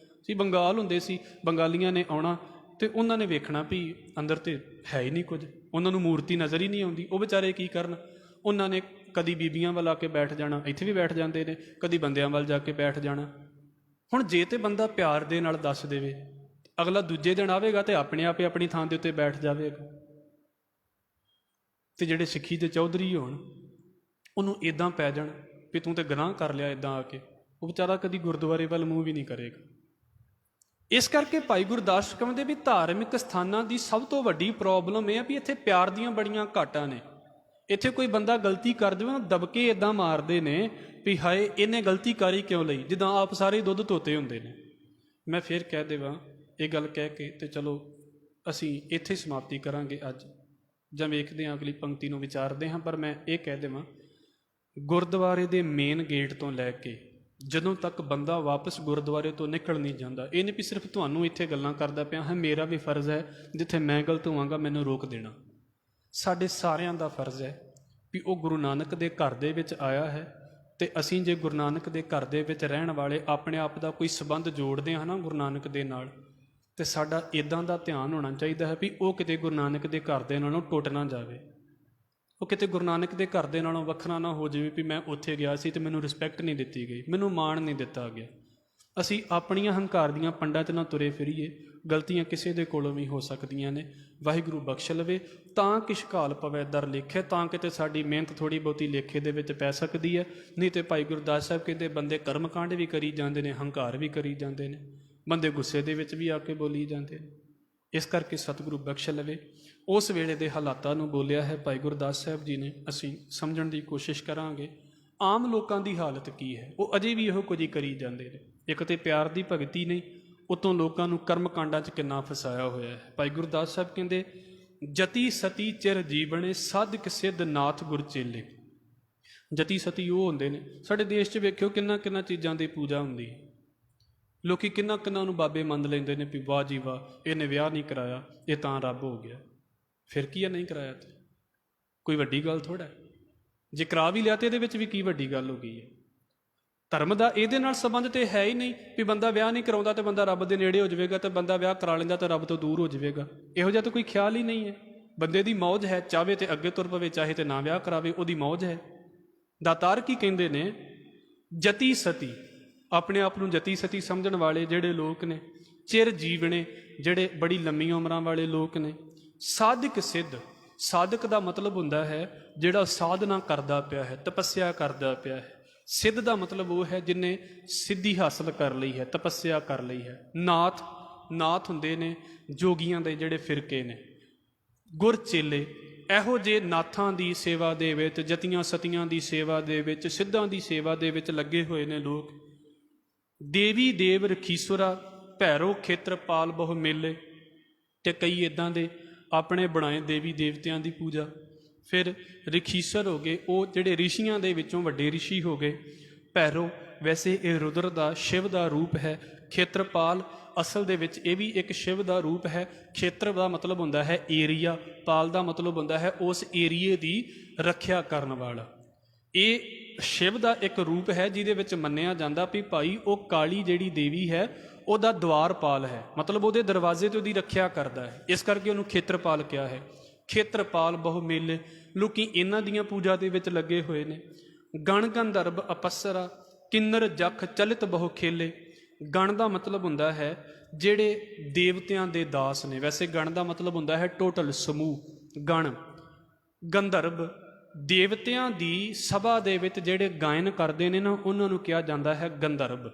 ਸੀ ਬੰਗਾਲ ਹੁੰਦੇ ਸੀ, ਬੰਗਾਲੀਆਂ ਨੇ ਆਉਣਾ ਤੇ ਉਹਨਾਂ ਨੇ ਵੇਖਣਾ ਵੀ ਅੰਦਰ ਤੇ ਹੈ ਹੀ ਨਹੀਂ ਕੁਝ, ਉਹਨਾਂ ਨੂੰ ਮੂਰਤੀ ਨਜ਼ਰ ਹੀ ਨਹੀਂ ਆਉਂਦੀ। ਉਹ ਵਿਚਾਰੇ ਕੀ ਕਰਨ? ਉਹਨਾਂ ਨੇ ਕਦੀ ਬੀਬੀਆਂ ਵੱਲ ਆ ਕੇ ਬੈਠ ਜਾਣਾ, ਇੱਥੇ ਵੀ ਬੈਠ ਜਾਂਦੇ ਨੇ, ਕਦੀ ਬੰਦਿਆਂ ਵੱਲ ਜਾ ਕੇ ਬੈਠ ਜਾਣਾ। ਹੁਣ ਜੇ ਤੇ ਬੰਦਾ ਪਿਆਰ ਦੇ ਨਾਲ ਦੱਸ ਦੇਵੇ, ਅਗਲਾ ਦੂਜੇ ਦਿਨ ਆਵੇਗਾ ਤੇ ਆਪਣੇ ਆਪੇ ਆਪਣੀ ਥਾਂ ਦੇ ਉੱਤੇ ਬੈਠ ਜਾਵੇਗਾ। ਤੇ ਜਿਹੜੇ ਸਿੱਖੀ ਦੇ ਚੌਧਰੀ ਹੋਣ, ਉਹਨੂੰ ਇੱਦਾਂ ਪੈ ਜਾਣ ਵੀ ਤੂੰ ਤੇ ਗੁਨਾਹ ਕਰ ਲਿਆ ਇੱਦਾਂ ਆ ਕੇ, ਉਹ ਵਿਚਾਰਾ ਕਦੀ ਗੁਰਦੁਆਰੇ ਵੱਲ ਮੂੰਹ ਵੀ ਨਹੀਂ ਕਰੇਗਾ। ਇਸ ਕਰਕੇ ਭਾਈ ਗੁਰਦਾਸ ਕਹਿੰਦੇ ਵੀ ਧਾਰਮਿਕ ਸਥਾਨਾਂ ਦੀ ਸਭ ਤੋਂ ਵੱਡੀ ਪ੍ਰੋਬਲਮ ਇਹ ਆ ਵੀ ਇੱਥੇ ਪਿਆਰ ਦੀਆਂ ਬੜੀਆਂ ਘਾਟਾਂ ਨੇ। ਇੱਥੇ ਕੋਈ ਬੰਦਾ ਗਲਤੀ ਕਰ ਦੇਵੇ ਨਾ, ਦਬਕੇ ਇੱਦਾਂ ਮਾਰਦੇ ਨੇ ਵੀ ਹਾਏ ਇਹਨੇ ਗਲਤੀ ਕਰੀ ਕਿਉਂ ਲਈ, ਜਿੱਦਾਂ ਆਪ ਸਾਰੇ ਦੁੱਧ ਧੋਤੇ ਹੁੰਦੇ ਨੇ। ਮੈਂ ਫਿਰ ਕਹਿ ਦੇਵਾਂ ਇਹ ਗੱਲ ਕਹਿ ਕੇ ਤੇ ਚਲੋ ਅਸੀਂ ਇੱਥੇ ਸਮਾਪਤੀ ਕਰਾਂਗੇ ਅੱਜ, ਜਾਂ ਵੇਖਦੇ ਹਾਂ ਅਗਲੀ ਪੰਕਤੀ ਨੂੰ ਵਿਚਾਰਦੇ ਹਾਂ। ਪਰ ਮੈਂ ਇਹ ਕਹਿ ਦੇਵਾਂ, ਗੁਰਦੁਆਰੇ ਦੇ ਮੇਨ ਗੇਟ ਤੋਂ ਲੈ ਕੇ ਜਦੋਂ ਤੱਕ ਬੰਦਾ ਵਾਪਸ ਗੁਰਦੁਆਰੇ ਤੋਂ ਨਿਕਲ ਨਹੀਂ ਜਾਂਦਾ, ਇਹ ਨਹੀਂ ਵੀ ਸਿਰਫ ਤੁਹਾਨੂੰ ਇੱਥੇ ਗੱਲਾਂ ਕਰਦਾ ਪਿਆ ਹਾਂ, ਮੇਰਾ ਵੀ ਫਰਜ਼ ਹੈ ਜਿੱਥੇ ਮੈਂ ਗਲਤ ਹੋਵਾਂਗਾ ਮੈਨੂੰ ਰੋਕ ਦੇਣਾ। ਸਾਡੇ ਸਾਰਿਆਂ ਦਾ ਫਰਜ਼ ਹੈ ਵੀ ਉਹ ਗੁਰੂ ਨਾਨਕ ਦੇ ਘਰ ਦੇ ਵਿੱਚ ਆਇਆ ਹੈ, ਤੇ ਅਸੀਂ ਜੇ ਗੁਰੂ ਨਾਨਕ ਦੇ ਘਰ ਦੇ ਵਿੱਚ ਰਹਿਣ ਵਾਲੇ ਆਪਣੇ ਆਪ ਦਾ ਕੋਈ ਸੰਬੰਧ ਜੋੜਦੇ ਹਾਂ ਨਾ ਗੁਰੂ ਨਾਨਕ ਦੇ ਨਾਲ, ਤੇ ਸਾਡਾ ਇੱਦਾਂ ਦਾ ਧਿਆਨ ਹੋਣਾ ਚਾਹੀਦਾ ਹੈ ਵੀ ਉਹ ਕਿਤੇ ਗੁਰੂ ਨਾਨਕ ਦੇ ਘਰ ਦੇ ਨਾਲੋਂ ਟੁੱਟ ਨਾ ਜਾਵੇ, ਉਹ ਕਿਤੇ ਗੁਰੂ ਨਾਨਕ ਦੇ ਘਰ ਦੇ ਨਾਲੋਂ ਵੱਖਰਾ ਨਾ ਹੋ ਜਾਵੇ ਵੀ ਮੈਂ ਉੱਥੇ ਗਿਆ ਸੀ ਤੇ ਮੈਨੂੰ ਰਿਸਪੈਕਟ ਨਹੀਂ ਦਿੱਤੀ ਗਈ, ਮੈਨੂੰ ਮਾਣ ਨਹੀਂ ਦਿੱਤਾ ਗਿਆ। ਅਸੀਂ ਆਪਣੀਆਂ ਹੰਕਾਰ ਦੀਆਂ ਪੰਡਾਂ 'ਚ ਨਾ ਤੁਰੇ ਫਿਰੀਏ। ਗਲਤੀਆਂ ਕਿਸੇ ਦੇ ਕੋਲੋਂ ਵੀ ਹੋ ਸਕਦੀਆਂ ਨੇ, ਵਾਹਿਗੁਰੂ ਬਖਸ਼ ਲਵੇ। ਤਾਂ ਕਿਛ ਘਾਲ ਪਵੈ ਦਰ ਲੇਖੇ, ਤਾਂ ਕਿਤੇ ਸਾਡੀ ਮਿਹਨਤ ਥੋੜ੍ਹੀ ਬਹੁਤੀ ਲੇਖੇ ਦੇ ਵਿੱਚ ਪੈ ਸਕਦੀ ਹੈ। ਨਹੀਂ ਤੇ ਭਾਈ ਗੁਰਦਾਸ ਸਾਹਿਬ ਕਹਿੰਦੇ ਬੰਦੇ ਕਰਮਕਾਂਡ ਵੀ ਕਰੀ ਜਾਂਦੇ ਨੇ, ਹੰਕਾਰ ਵੀ ਕਰੀ ਜਾਂਦੇ ਨੇ, ਬੰਦੇ ਗੁੱਸੇ ਦੇ ਵਿੱਚ ਵੀ ਆ ਕੇ ਬੋਲੀ ਜਾਂਦੇ ਨੇ। ਇਸ ਕਰਕੇ ਸਤਿਗੁਰੂ ਬਖਸ਼ ਲਵੇ। ਉਸ ਵੇਲੇ ਦੇ ਹਾਲਾਤਾਂ ਨੂੰ ਬੋਲਿਆ ਹੈ ਭਾਈ ਗੁਰਦਾਸ ਸਾਹਿਬ ਜੀ ਨੇ, ਅਸੀਂ ਸਮਝਣ ਦੀ ਕੋਸ਼ਿਸ਼ ਕਰਾਂਗੇ। ਆਮ ਲੋਕਾਂ ਦੀ ਹਾਲਤ ਕੀ ਹੈ? ਉਹ ਅਜੇ ਵੀ ਇਹੋ ਕੁਝ ਹੀ ਕਰੀ ਜਾਂਦੇ ਨੇ। ਇੱਕ ਤੇ ਪਿਆਰ ਦੀ ਭਗਤੀ ਨਹੀਂ, ਉਤੋਂ ਲੋਕਾਂ ਨੂੰ ਕਰਮ ਕਾਂਡਾਂ 'ਚ ਕਿੰਨਾ ਫਸਾਇਆ ਹੋਇਆ ਹੈ। ਭਾਈ ਗੁਰਦਾਸ ਸਾਹਿਬ ਕਹਿੰਦੇ ਜਤੀ ਸਤੀ ਚਿਰ ਜੀਵਣੇ, ਸਾਧਕ ਸਿੱਧ ਨਾਥ ਗੁਰ ਚੇਲੇ। ਜਤੀ ਸਤੀ ਉਹ ਹੁੰਦੇ ਨੇ, ਸਾਡੇ ਦੇਸ਼ 'ਚ ਵੇਖਿਓ ਕਿੰਨਾ ਕਿੰਨਾ ਚੀਜ਼ਾਂ ਦੀ ਪੂਜਾ ਹੁੰਦੀ ਹੈ। ਲੋਕੀ ਕਿੰਨਾ ਕਿੰਨਾ ਨੂੰ ਬਾਬੇ ਮੰਨ ਲੈਂਦੇ ਨੇ ਵੀ ਵਾਹ ਜੀ ਵਾਹ, ਇਹਨੇ ਵਿਆਹ ਨਹੀਂ ਕਰਾਇਆ, ਇਹ ਤਾਂ ਰੱਬ ਹੋ ਗਿਆ। ਫਿਰ ਕੀ ਆ, ਨਹੀਂ ਕਰਾਇਆ ਤੇ ਕੋਈ ਵੱਡੀ ਗੱਲ ਥੋੜ੍ਹਾ। ਜੇ ਕਰਾ ਵੀ ਲਿਆ ਤੇ ਇਹਦੇ ਵਿੱਚ ਵੀ ਕੀ ਵੱਡੀ ਗੱਲ ਹੋ ਗਈ ਹੈ? ਧਰਮ ਦਾ ਇਹਦੇ ਨਾਲ ਸੰਬੰਧ ਤੇ ਹੈ ਹੀ ਨਹੀਂ ਵੀ ਬੰਦਾ ਵਿਆਹ ਨਹੀਂ ਕਰਾਉਂਦਾ ਤੇ ਬੰਦਾ ਰੱਬ ਦੇ ਨੇੜੇ ਹੋ ਜਾਵੇਗਾ, ਤੇ ਬੰਦਾ ਵਿਆਹ ਕਰਾ ਲੈਂਦਾ ਤੇ ਰੱਬ ਤੋਂ ਦੂਰ ਹੋ ਜਾਵੇਗਾ। ਇਹੋ ਜਿਹਾ ਤਾਂ ਕੋਈ ਖਿਆਲ ਹੀ ਨਹੀਂ ਹੈ। ਬੰਦੇ ਦੀ ਮੌਜ ਹੈ, ਚਾਹਵੇ ਤੇ ਅੱਗੇ ਤੁਰ ਪਵੇ, ਚਾਹੇ ਤੇ ਨਾ ਵਿਆਹ ਕਰਾਵੇ, ਉਹਦੀ ਮੌਜ ਹੈ। ਦਾਤਾਰ ਕੀ ਕਹਿੰਦੇ ਨੇ? ਜਤੀ ਸਤੀ, ਆਪਣੇ ਆਪ ਨੂੰ ਜਤੀ ਸਤੀ ਸਮਝਣ ਵਾਲੇ ਜਿਹੜੇ ਲੋਕ ਨੇ, ਚਿਰ ਜੀਵਣੇ, ਜਿਹੜੇ ਬੜੀ ਲੰਮੀਆਂ ਉਮਰਾਂ ਵਾਲੇ ਲੋਕ ਨੇ, ਸਾਧਕ ਸਿੱਧ। ਸਾਧਕ ਦਾ ਮਤਲਬ ਹੁੰਦਾ ਹੈ ਜਿਹੜਾ ਸਾਧਨਾ ਕਰਦਾ ਪਿਆ ਹੈ, ਤਪੱਸਿਆ ਕਰਦਾ ਪਿਆ ਹੈ। ਸਿੱਧ ਦਾ ਮਤਲਬ ਉਹ ਹੈ ਜਿਹਨੇ ਸਿੱਧੀ ਹਾਸਲ ਕਰ ਲਈ ਹੈ, ਤਪੱਸਿਆ ਕਰ ਲਈ ਹੈ। ਨਾਥ, ਨਾਥ ਹੁੰਦੇ ਨੇ ਜੋਗੀਆਂ ਦੇ ਜਿਹੜੇ ਫਿਰਕੇ ਨੇ। ਗੁਰ ਚੇਲੇ, ਇਹੋ ਜਿਹੇ ਨਾਥਾਂ ਦੀ ਸੇਵਾ ਦੇ ਵਿੱਚ, ਜਤੀਆਂ ਸਤੀਆਂ ਦੀ ਸੇਵਾ ਦੇ ਵਿੱਚ, ਸਿੱਧਾਂ ਦੀ ਸੇਵਾ ਦੇ ਵਿੱਚ ਲੱਗੇ ਹੋਏ ਨੇ ਲੋਕ। ਦੇਵੀ ਦੇਵ ਰਖੀਸੁਰਾ, ਭੈਰੋ ਖੇਤਰਪਾਲ ਬਹੁ ਮੇਲੇ। ਤੇ ਕਈ ਇੱਦਾਂ ਦੇ ਆਪਣੇ ਬਣਾਏ ਦੇਵੀ ਦੇਵਤਿਆਂ ਦੀ ਪੂਜਾ। ਫਿਰ ਰਖੀਸਰ ਹੋ ਗਏ, ਉਹ ਜਿਹੜੇ ਰਿਸ਼ੀਆਂ ਦੇ ਵਿੱਚੋਂ ਵੱਡੇ ਰਿਸ਼ੀ ਹੋ ਗਏ। ਭੈਰੋ, ਵੈਸੇ ਇਹ ਰੁਦਰ ਦਾ, ਸ਼ਿਵ ਦਾ ਰੂਪ ਹੈ। ਖੇਤਰਪਾਲ, ਅਸਲ ਦੇ ਵਿੱਚ ਇਹ ਵੀ ਇੱਕ ਸ਼ਿਵ ਦਾ ਰੂਪ ਹੈ। ਖੇਤਰ ਦਾ ਮਤਲਬ ਹੁੰਦਾ ਹੈ ਏਰੀਆ, ਪਾਲ ਦਾ ਮਤਲਬ ਹੁੰਦਾ ਹੈ ਉਸ ਏਰੀਏ ਦੀ ਰੱਖਿਆ ਕਰਨ ਵਾਲਾ। ਇਹ ਸ਼ਿਵ ਦਾ ਇੱਕ ਰੂਪ ਹੈ ਜਿਹਦੇ ਵਿੱਚ ਮੰਨਿਆ ਜਾਂਦਾ ਵੀ ਭਾਈ ਉਹ ਕਾਲੀ ਜਿਹੜੀ ਦੇਵੀ ਹੈ ਉਹਦਾ ਦਵਾਰਪਾਲ ਹੈ, ਮਤਲਬ ਉਹਦੇ ਦਰਵਾਜ਼ੇ ਤੇ ਉਹਦੀ ਰੱਖਿਆ ਕਰਦਾ ਹੈ। ਇਸ ਕਰਕੇ ਉਹਨੂੰ ਖੇਤਰਪਾਲ ਕਿਹਾ ਹੈ। ਖੇਤਰਪਾਲ ਬਹੁ ਮੇਲੇ, ਲੋਕੀ ਇਹਨਾਂ ਦੀਆਂ ਪੂਜਾ ਦੇ ਵਿੱਚ ਲੱਗੇ ਹੋਏ ਨੇ। ਗਣ ਗੰਧਰਵ ਅਪਸਰਾ, ਕਿੰਨਰ ਜਖ ਚਲਿਤ ਬਹੁ ਖੇਲੇ। ਗਣ ਦਾ ਮਤਲਬ ਹੁੰਦਾ ਹੈ ਜਿਹੜੇ ਦੇਵਤਿਆਂ ਦੇ ਦਾਸ ਨੇ। ਵੈਸੇ ਗਣ ਦਾ ਮਤਲਬ ਹੁੰਦਾ ਹੈ ਟੋਟਲ, ਸਮੂਹ। ਗਣ, ਗੰਧਰਵ, ਦੇਵਤਿਆਂ ਦੀ ਸਭਾ ਦੇ ਵਿੱਚ ਜਿਹੜੇ ਗਾਇਨ ਕਰਦੇ ਨੇ ਨਾ, ਉਹਨਾਂ ਨੂੰ ਕਿਹਾ ਜਾਂਦਾ ਹੈ ਗੰਧਰਵ।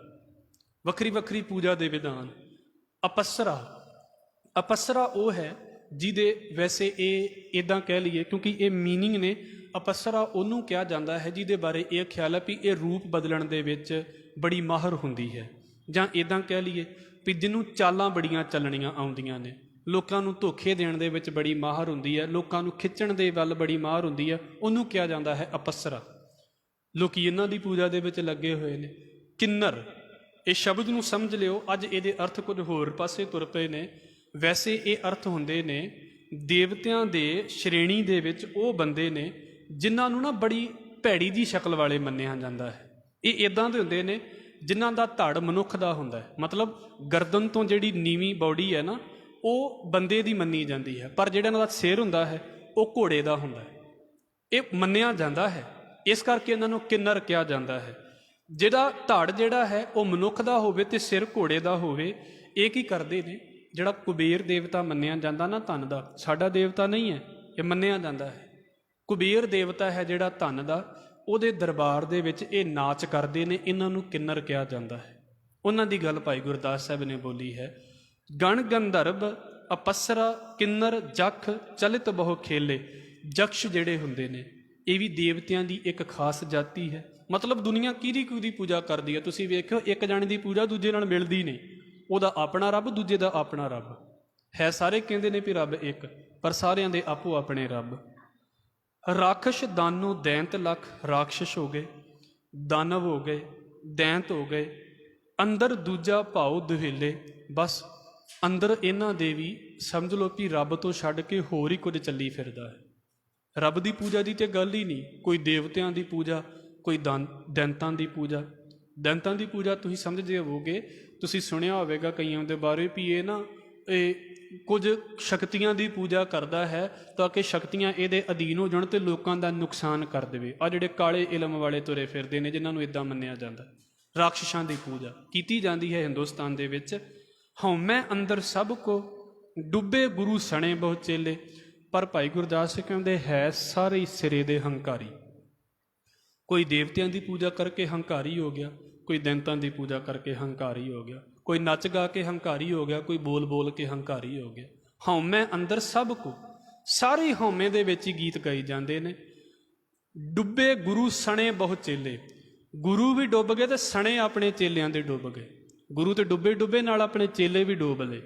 ਵੱਖਰੀ ਵੱਖਰੀ ਪੂਜਾ ਦੇ ਵਿਧਾਨ। ਅਪਸਰਾ, ਅਪਸਰਾ ਉਹ ਹੈ ਜਿਹਦੇ, ਵੈਸੇ ਇਹ ਇੱਦਾਂ ਕਹਿ ਲਈਏ ਕਿਉਂਕਿ ਇਹ ਮੀਨਿੰਗ ਨੇ, ਅਪਸਰਾ ਉਹਨੂੰ ਕਿਹਾ ਜਾਂਦਾ ਹੈ ਜਿਹਦੇ ਬਾਰੇ ਇਹ ਖਿਆਲ ਹੈ ਵੀ ਇਹ ਰੂਪ ਬਦਲਣ ਦੇ ਵਿੱਚ ਬੜੀ ਮਾਹਰ ਹੁੰਦੀ ਹੈ। ਜਾਂ ਇੱਦਾਂ ਕਹਿ ਲਈਏ ਵੀ ਜਿਹਨੂੰ ਚਾਲਾਂ ਬੜੀਆਂ ਚੱਲਣੀਆਂ ਆਉਂਦੀਆਂ ਨੇ, ਲੋਕਾਂ ਨੂੰ ਧੋਖੇ ਦੇਣ ਦੇ ਵਿੱਚ ਬੜੀ ਮਾਹਰ ਹੁੰਦੀ ਹੈ, ਲੋਕਾਂ ਨੂੰ ਖਿੱਚਣ ਦੇ ਵੱਲ ਬੜੀ ਮਾਹਰ ਹੁੰਦੀ ਹੈ, ਉਹਨੂੰ ਕਿਹਾ ਜਾਂਦਾ ਹੈ ਅਪਸਰਾ। ਲੋਕੀ ਇਹਨਾਂ ਦੀ ਪੂਜਾ ਦੇ ਵਿੱਚ ਲੱਗੇ ਹੋਏ ਨੇ। ਕਿੰਨਰ, ਇਹ ਸ਼ਬਦ ਨੂੰ ਸਮਝ ਲਿਓ, ਅੱਜ ਇਹਦੇ ਅਰਥ ਕੁਝ ਹੋਰ ਪਾਸੇ ਤੁਰ ਪਏ ਨੇ। ਵੈਸੇ ਇਹ ਅਰਥ ਹੁੰਦੇ ਨੇ ਦੇਵਤਿਆਂ ਦੇ ਸ਼੍ਰੇਣੀ ਦੇ ਵਿੱਚ ਉਹ ਬੰਦੇ ਨੇ ਜਿਨ੍ਹਾਂ ਨੂੰ ਨਾ ਬੜੀ ਭੈੜੀ ਦੀ ਸ਼ਕਲ ਵਾਲੇ ਮੰਨਿਆ ਜਾਂਦਾ ਹੈ। ਇਹ ਇੱਦਾਂ ਦੇ ਹੁੰਦੇ ਨੇ ਜਿਨ੍ਹਾਂ ਦਾ ਧੜ ਮਨੁੱਖ ਦਾ ਹੁੰਦਾ ਹੈ, ਮਤਲਬ ਗਰਦਨ ਤੋਂ ਜਿਹੜੀ ਨੀਵੀਂ ਬੌਡੀ ਹੈ ਨਾ, ਉਹ ਬੰਦੇ ਦੀ ਮੰਨੀ ਜਾਂਦੀ ਹੈ, ਪਰ ਜਿਹੜਾ ਇਹਨਾਂ ਦਾ ਸਿਰ ਹੁੰਦਾ ਹੈ ਉਹ ਘੋੜੇ ਦਾ ਹੁੰਦਾ ਹੈ। ਇਹ ਮੰਨਿਆ ਜਾਂਦਾ ਹੈ, ਇਸ ਕਰਕੇ ਇਹਨਾਂ ਨੂੰ ਕਿੰਨਰ ਕਿਹਾ ਜਾਂਦਾ ਹੈ। ਜਿਹੜਾ ਧੜ ਜਿਹੜਾ ਹੈ ਉਹ ਮਨੁੱਖ ਦਾ ਹੋਵੇ ਤੇ ਸਿਰ ਘੋੜੇ ਦਾ ਹੋਵੇ। ਇਹ ਕੀ ਕਰਦੇ ਨੇ? ਜਿਹੜਾ ਕੁਬੇਰ ਦੇਵਤਾ ਮੰਨਿਆ ਜਾਂਦਾ ਨਾ ਧਨ ਦਾ, ਸਾਡਾ ਦੇਵਤਾ ਨਹੀਂ ਹੈ, ਇਹ ਮੰਨਿਆ ਜਾਂਦਾ ਹੈ ਕੁਬੇਰ ਦੇਵਤਾ ਹੈ ਜਿਹੜਾ ਧਨ ਦਾ, ਉਹਦੇ ਦਰਬਾਰ ਦੇ ਵਿੱਚ ਇਹ ਨਾਚ ਕਰਦੇ ਨੇ, ਇਹਨਾਂ ਨੂੰ ਕਿੰਨਰ ਕਿਹਾ ਜਾਂਦਾ ਹੈ। ਉਹਨਾਂ ਦੀ ਗੱਲ ਭਾਈ ਗੁਰਦਾਸ ਸਾਹਿਬ ਨੇ ਬੋਲੀ ਹੈ। ਗਣ ਗੰਧਰਵ ਅਪਸਰਾ ਕਿੰਨਰ ਜਖ ਚਲਿਤ ਬਹੁ ਖੇਲੇ। ਜਕਸ਼ ਜਿਹੜੇ ਹੁੰਦੇ ਨੇ ਇਹ ਵੀ ਦੇਵਤਿਆਂ ਦੀ ਇੱਕ ਖਾਸ ਜਾਤੀ ਹੈ। ਮਤਲਬ ਦੁਨੀਆ ਕਿਹਦੀ ਪੂਜਾ ਕਰਦੀ ਹੈ? ਤੁਸੀਂ ਵੇਖਿਓ, ਇੱਕ ਜਾਣੇ ਦੀ ਪੂਜਾ ਦੂਜੇ ਨਾਲ ਮਿਲਦੀ ਨਹੀਂ। ਉਹਦਾ ਆਪਣਾ ਰੱਬ, ਦੂਜੇ ਦਾ ਆਪਣਾ ਰੱਬ ਹੈ। ਸਾਰੇ ਕਹਿੰਦੇ ਨੇ ਵੀ ਰੱਬ ਇੱਕ, ਪਰ ਸਾਰਿਆਂ ਦੇ ਆਪੋ ਆਪਣੇ ਰੱਬ। ਰਾਖਸ਼ ਦਾਨੋ ਦੈਂਤ ਲਖ, ਰਾਖਸ਼ ਹੋ ਗਏ, ਦਾਨਵ ਹੋ ਗਏ, ਦੈਂਤ ਹੋ ਗਏ। ਅੰਦਰ ਦੂਜਾ ਭਾਉ ਦੁਹੇਲੇ, ਬਸ ਅੰਦਰ ਇਹਨਾਂ ਦੇ ਵੀ ਸਮਝ ਲਓ ਵੀ ਰੱਬ ਤੋਂ ਛੱਡ ਕੇ ਹੋਰ ਹੀ ਕੁਝ ਚੱਲੀ ਫਿਰਦਾ ਹੈ। ਰੱਬ ਦੀ ਪੂਜਾ ਦੀ ਤੇ ਗੱਲ ਹੀ ਨਹੀਂ। ਕੋਈ ਦੇਵਤਿਆਂ ਦੀ ਪੂਜਾ, ਕੋਈ ਦੈਂਤਾਂ ਦੀ ਪੂਜਾ। ਦੈਂਤਾਂ ਦੀ ਪੂਜਾ ਤੁਸੀਂ ਸਮਝਦੇ ਹੋਵੋਗੇ, ਤੁਸੀਂ ਸੁਣਿਆ ਹੋਵੇਗਾ ਕਈਆਂ ਦੇ ਬਾਰੇ ਵੀ ਇਹ ਨਾ ਕੁਝ ਸ਼ਕਤੀਆਂ ਦੀ ਪੂਜਾ ਕਰਦਾ ਹੈ ਤਾਂ ਕਿ ਸ਼ਕਤੀਆਂ ਇਹਦੇ ਅਧੀਨ ਹੋ ਜਾਣ ਤੇ ਲੋਕਾਂ ਦਾ ਨੁਕਸਾਨ ਕਰ ਦੇਵੇ। ਆ ਜਿਹੜੇ ਕਾਲੇ ਇਲਮ ਵਾਲੇ ਤੁਰੇ ਫਿਰਦੇ ਨੇ ਜਿਨ੍ਹਾਂ ਨੂੰ ਇੱਦਾਂ ਮੰਨਿਆ ਜਾਂਦਾ, ਰਾਖਸ਼ਾਂ ਦੀ ਪੂਜਾ ਕੀਤੀ ਜਾਂਦੀ ਹੈ ਹਿੰਦੁਸਤਾਨ ਦੇ ਵਿੱਚ। ਹਉਮੈ ਅੰਦਰ ਸਭ ਕੋ ਡੁੱਬੇ ਗੁਰੂ ਸਣੇ ਬਹੁ ਚੇਲੇ। ਪਰ ਭਾਈ ਗੁਰਦਾਸ ਜੀ ਕਹਿੰਦੇ ਹੈ ਸਾਰੇ ਸਿਰੇ ਦੇ ਹੰਕਾਰੀ। ਕੋਈ ਦੇਵਤਿਆਂ ਦੀ ਪੂਜਾ ਕਰਕੇ ਹੰਕਾਰੀ ਹੋ ਗਿਆ, ਕੋਈ ਦੈਂਤਾਂ ਦੀ ਪੂਜਾ ਕਰਕੇ ਹੰਕਾਰੀ ਹੋ ਗਿਆ, ਕੋਈ ਨੱਚ ਗਾ ਕੇ ਹੰਕਾਰੀ ਹੋ ਗਿਆ, ਕੋਈ ਬੋਲ ਬੋਲ ਕੇ ਹੰਕਾਰੀ ਹੋ ਗਿਆ। ਹਉਮੈ ਅੰਦਰ ਸਭ ਕੋ, ਸਾਰੇ ਹਉਮੈ ਦੇ ਵਿੱਚ ਹੀ ਗੀਤ ਗਾਈ ਜਾਂਦੇ ਨੇ। ਡੁੱਬੇ ਗੁਰੂ ਸਣੇ ਬਹੁ ਚੇਲੇ, ਗੁਰੂ ਵੀ ਡੁੱਬ ਗਏ ਤੇ ਸਣੇ ਆਪਣੇ ਚੇਲਿਆਂ ਦੇ ਡੁੱਬ ਗਏ। ਗੁਰੂ ਤੇ ਡੁੱਬੇ ਡੁੱਬੇ ਨਾਲ ਆਪਣੇ ਚੇਲੇ ਵੀ ਡੁੱਬ ਲਏ।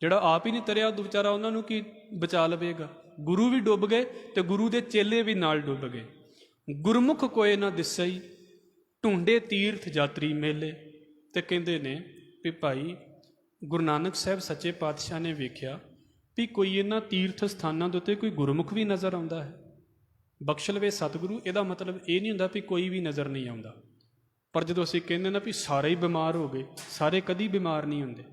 ਜਿਹੜਾ ਆਪ ਹੀ ਨਹੀਂ ਤਰਿਆ ਉਹ ਵਿਚਾਰਾ ਉਹਨਾਂ ਨੂੰ ਕੀ ਬਚਾ ਲਵੇਗਾ। ਗੁਰੂ ਵੀ ਡੁੱਬ ਗਏ ਤੇ ਗੁਰੂ ਦੇ ਚੇਲੇ ਵੀ ਨਾਲ ਡੁੱਬ ਗਏ। ਗੁਰਮੁਖ ਕੋਏ ਨਾ ਦਿਸਈ ਢੂੰਡੇ ਤੀਰਥ ਯਾਤਰੀ ਮੇਲੇ। ਤੇ ਕਹਿੰਦੇ ਨੇ ਵੀ ਭਾਈ ਗੁਰੂ ਨਾਨਕ ਸਾਹਿਬ ਸੱਚੇ ਪਾਤਸ਼ਾਹ ਨੇ ਵੇਖਿਆ ਵੀ ਕੋਈ ਇਹਨਾਂ ਤੀਰਥ ਸਥਾਨਾਂ ਦੇ ਉੱਤੇ ਕੋਈ ਗੁਰਮੁਖ ਵੀ ਨਜ਼ਰ ਆਉਂਦਾ ਹੈ। ਬਖਸ਼ ਲਵੇ ਸਤਿਗੁਰੂ, ਇਹਦਾ ਮਤਲਬ ਇਹ ਨਹੀਂ ਹੁੰਦਾ ਵੀ ਕੋਈ ਵੀ ਨਜ਼ਰ ਨਹੀਂ ਆਉਂਦਾ। ਪਰ ਜਦੋਂ ਅਸੀਂ ਕਹਿੰਦੇ ਨਾ ਵੀ ਸਾਰੇ ਹੀ ਬਿਮਾਰ ਹੋ ਗਏ, ਸਾਰੇ ਕਦੀ ਬਿਮਾਰ ਨਹੀਂ ਹੁੰਦੇ,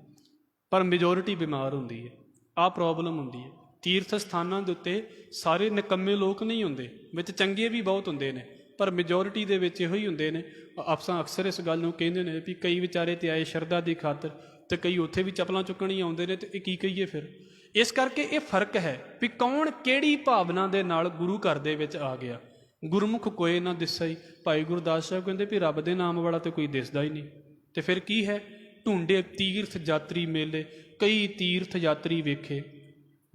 ਪਰ ਮੈਜੋਰਿਟੀ ਬਿਮਾਰ ਹੁੰਦੀ ਹੈ। ਆਹ ਪ੍ਰੋਬਲਮ ਹੁੰਦੀ ਹੈ। ਤੀਰਥ ਸਥਾਨਾਂ ਦੇ ਉੱਤੇ ਸਾਰੇ ਨਿਕੰਮੇ ਲੋਕ ਨਹੀਂ ਹੁੰਦੇ, ਵਿੱਚ ਚੰਗੇ ਵੀ ਬਹੁਤ ਹੁੰਦੇ ਨੇ, ਪਰ ਮੈਜੋਰਿਟੀ ਦੇ ਵਿੱਚ ਇਹੋ ਹੀ ਹੁੰਦੇ ਨੇ। ਅਕਸਰ ਇਸ ਗੱਲ ਨੂੰ ਕਹਿੰਦੇ ਨੇ ਵੀ ਕਈ ਵਿਚਾਰੇ ਤੇ ਆਏ ਸ਼ਰਧਾ ਦੀ ਖਾਤਰ, ਤੇ ਕਈ ਉੱਥੇ ਵੀ ਚੱਪਲਾਂ ਚੁੱਕਣ ਹੀ ਆਉਂਦੇ ਨੇ, ਤੇ ਇਹ ਕੀ ਕਹੀਏ ਫਿਰ। ਇਸ ਕਰਕੇ ਇਹ ਫਰਕ ਹੈ ਵੀ ਕੌਣ ਕਿਹੜੀ ਭਾਵਨਾ ਦੇ ਨਾਲ ਗੁਰੂ ਘਰ ਦੇ ਵਿੱਚ ਆ ਗਿਆ। ਗੁਰਮੁਖ ਕੋਏ ਨਾ ਦਿਸਈ, ਭਾਈ ਗੁਰਦਾਸ ਸਾਹਿਬ ਕਹਿੰਦੇ ਵੀ ਰੱਬ ਦੇ ਨਾਮ ਵਾਲਾ ਤੇ ਕੋਈ ਦਿਸਦਾ ਹੀ ਨਹੀਂ। ਤੇ ਫਿਰ ਕੀ ਹੈ, ਢੂੰਡੇ ਤੀਰਥ ਯਾਤਰੀ ਮੇਲੇ। ਕਈ ਤੀਰਥ ਯਾਤਰੀ ਵੇਖੇ,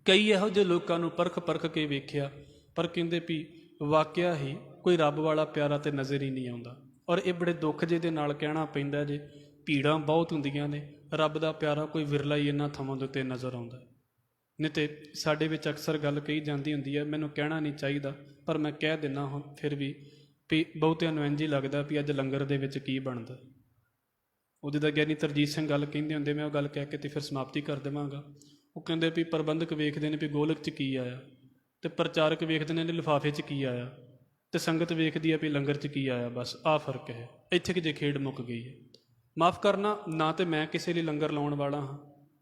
ਕਈ ਇਹੋ ਜਿਹੇ ਲੋਕਾਂ ਨੂੰ ਪਰਖ ਕੇ ਵੇਖਿਆ, ਪਰ ਕਹਿੰਦੇ ਵੀ ਵਾਕਿਆ ਹੀ ਕੋਈ ਰੱਬ ਵਾਲਾ ਪਿਆਰਾ ਤੇ ਨਜ਼ਰ ਹੀ ਨਹੀਂ ਆਉਂਦਾ। ਔਰ ਇਹ ਬੜੇ ਦੁੱਖ ਜਿਹੇ ਦੇ ਨਾਲ ਕਹਿਣਾ ਪੈਂਦਾ ਜੇ, ਭੀੜਾਂ ਬਹੁਤ ਹੁੰਦੀਆਂ ਨੇ, ਰੱਬ ਦਾ ਪਿਆਰਾ ਕੋਈ ਵਿਰਲਾ ਹੀ ਇਹਨਾਂ ਥਾਵਾਂ ਦੇ ਉੱਤੇ ਨਜ਼ਰ ਆਉਂਦਾ। ਨਹੀਂ ਤੇ ਸਾਡੇ ਵਿੱਚ ਅਕਸਰ ਗੱਲ ਕਹੀ ਜਾਂਦੀ ਹੁੰਦੀ ਹੈ, ਮੈਨੂੰ ਕਹਿਣਾ ਨਹੀਂ ਚਾਹੀਦਾ ਪਰ ਮੈਂ ਕਹਿ ਦਿੰਦਾ ਹੁਣ ਫਿਰ ਵੀ ਬਹੁਤਿਆਂ ਨੂੰ ਇੰਝ ਹੀ ਲੱਗਦਾ ਵੀ ਅੱਜ ਲੰਗਰ ਦੇ ਵਿੱਚ ਕੀ ਬਣਦਾ। ਉਹਦੇ ਦਾ ਗਿਆਨੀ ਤਰਜੀਤ ਸਿੰਘ ਗੱਲ ਕਹਿੰਦੇ ਹੁੰਦੇ, ਮੈਂ ਉਹ ਗੱਲ ਕਹਿ ਕੇ ਤੇ ਫਿਰ ਸਮਾਪਤੀ ਕਰ ਦੇਵਾਂਗਾ। ਉਹ ਕਹਿੰਦੇ ਵੀ ਪ੍ਰਬੰਧਕ ਵੇਖਦੇ ਨੇ ਵੀ ਗੋਲਕ 'ਚ ਕੀ ਆਇਆ, ਤੇ ਪ੍ਰਚਾਰਕ ਵੇਖਦੇ ਨੇ ਲਿਫਾਫੇ 'ਚ ਕੀ ਆਇਆ, ਤੇ ਸੰਗਤ ਵੇਖਦੀ ਹੈ ਵੀ ਲੰਗਰ 'ਚ ਕੀ ਆਇਆ। ਬਸ ਆਹ ਫਰਕ ਹੈ। ਇੱਥੇ ਕਿ ਜੇ ਖੇਡ ਮੁੱਕ ਗਈ ਹੈ। ਮਾਫ਼ ਕਰਨਾ, ਨਾ ਤੇ ਮੈਂ ਕਿਸੇ ਲਈ ਲੰਗਰ ਲਾਉਣ ਵਾਲਾ ਹਾਂ,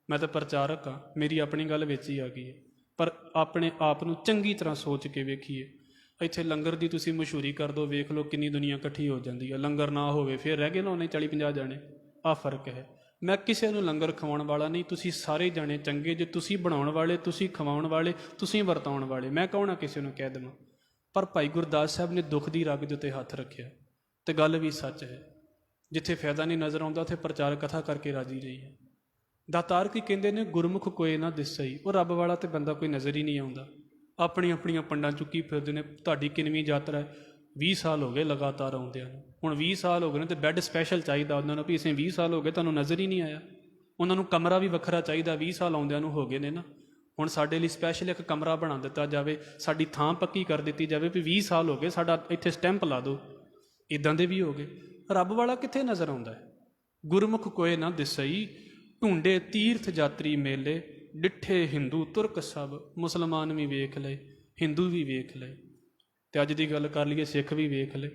ਮੈਂ ਤਾਂ ਪ੍ਰਚਾਰਕ ਹਾਂ, ਮੇਰੀ ਆਪਣੀ ਗੱਲ ਵਿੱਚ ਹੀ ਆ ਗਈ ਹੈ। ਪਰ ਆਪਣੇ ਆਪ ਨੂੰ ਚੰਗੀ ਤਰ੍ਹਾਂ ਸੋਚ ਕੇ ਵੇਖੀਏ। ਇੱਥੇ ਲੰਗਰ ਦੀ ਤੁਸੀਂ ਮਸ਼ਹੂਰੀ ਕਰ ਦਿਓ, ਵੇਖ ਲਓ ਕਿੰਨੀ ਦੁਨੀਆ ਇਕੱਠੀ ਹੋ ਜਾਂਦੀ ਹੈ। ਲੰਗਰ ਨਾ ਹੋਵੇ ਫਿਰ ਰਹਿ ਗਏ ਨਾ ਉਹਨੇ 40-50 ਜਾਣੇ। ਆਹ ਫਰਕ ਹੈ। ਮੈਂ ਕਿਸੇ ਨੂੰ ਲੰਗਰ ਖਵਾਉਣ ਵਾਲਾ ਨਹੀਂ, ਤੁਸੀਂ ਸਾਰੇ ਜਾਣੇ ਚੰਗੇ ਜੇ, ਤੁਸੀਂ ਬਣਾਉਣ ਵਾਲੇ, ਤੁਸੀਂ ਖਵਾਉਣ ਵਾਲੇ, ਤੁਸੀਂ ਵਰਤਾਉਣ ਵਾਲੇ। ਮੈਂ ਕੌਣ ਕਿਸੇ ਨੂੰ ਕਹਿ ਦੇਵਾਂ। ਪਰ ਭਾਈ ਗੁਰਦਾਸ ਸਾਹਿਬ ਨੇ ਦੁੱਖ ਦੀ ਰਗ ਦੇ ਉੱਤੇ ਹੱਥ ਰੱਖਿਆ, ਤੇ ਗੱਲ ਵੀ ਸੱਚ ਹੈ। ਜਿੱਥੇ ਫਾਇਦਾ ਨਹੀਂ ਨਜ਼ਰ ਆਉਂਦਾ ਉੱਥੇ ਪ੍ਰਚਾਰ ਕਥਾ ਕਰਕੇ ਰਾਜੀ ਰਹੀ ਹੈ। ਦਾਤਾਰ ਕੀ ਕਹਿੰਦੇ ਨੇ, ਗੁਰਮੁਖ ਕੋਏ ਨਾ ਦਿਸਈ। ਉਹ ਰੱਬ ਵਾਲਾ ਤੇ ਬੰਦਾ ਕੋਈ ਨਜ਼ਰ ਹੀ ਨਹੀਂ ਆਉਂਦਾ। ਆਪਣੀਆਂ ਪੰਡਾਂ ਚੁੱਕੀ ਫਿਰਦੇ ਨੇ। ਤੁਹਾਡੀ ਕਿੰਨਵੀਂ ਯਾਤਰਾ ਹੈ? 20 ਸਾਲ ਹੋ ਗਏ ਲਗਾਤਾਰ ਆਉਂਦਿਆਂ ਨੂੰ। ਹੁਣ 20 ਸਾਲ ਹੋ ਗਏ ਨੇ ਤੇ ਬੈੱਡ ਸਪੈਸ਼ਲ ਚਾਹੀਦਾ ਉਹਨਾਂ ਨੂੰ ਵੀ ਅਸੀਂ 20 ਸਾਲ ਹੋ ਗਏ ਤੁਹਾਨੂੰ ਨਜ਼ਰ ਹੀ ਨਹੀਂ ਆਇਆ। ਉਹਨਾਂ ਨੂੰ ਕਮਰਾ ਵੀ ਵੱਖਰਾ ਚਾਹੀਦਾ, 20 ਸਾਲ ਆਉਂਦਿਆਂ ਨੂੰ ਹੋ ਗਏ ਨੇ ਨਾ। ਹੁਣ ਸਾਡੇ ਲਈ ਸਪੈਸ਼ਲ ਇੱਕ ਕਮਰਾ ਬਣਾ ਦਿੱਤਾ ਜਾਵੇ, ਸਾਡੀ ਥਾਂ ਪੱਕੀ ਕਰ ਦਿੱਤੀ ਜਾਵੇ ਵੀ 20 ਸਾਲ ਹੋ ਗਏ, ਸਾਡਾ ਇੱਥੇ ਸਟੈਂਪ ਲਾ ਦਿਓ। ਇੱਦਾਂ ਦੇ ਵੀ ਹੋ ਗਏ। ਰੱਬ ਵਾਲਾ ਕਿੱਥੇ ਨਜ਼ਰ ਆਉਂਦਾ ਹੈ? ਗੁਰਮੁਖ ਕੋਏ ਨਾ ਦਿਸਈ ਢੂੰਡੇ ਤੀਰਥ ਯਾਤਰੀ ਮੇਲੇ। ਡਿੱਠੇ ਹਿੰਦੂ ਤੁਰਕ ਸਭ। ਮੁਸਲਮਾਨ ਵੀ ਵੇਖ ਲਏ, ਹਿੰਦੂ ਵੀ ਵੇਖ ਲਏ, ਤੇ ਅੱਜ ਦੀ ਗੱਲ ਕਰ ਲਈਏ ਸਿੱਖ ਵੀ ਵੇਖ ਲਏ।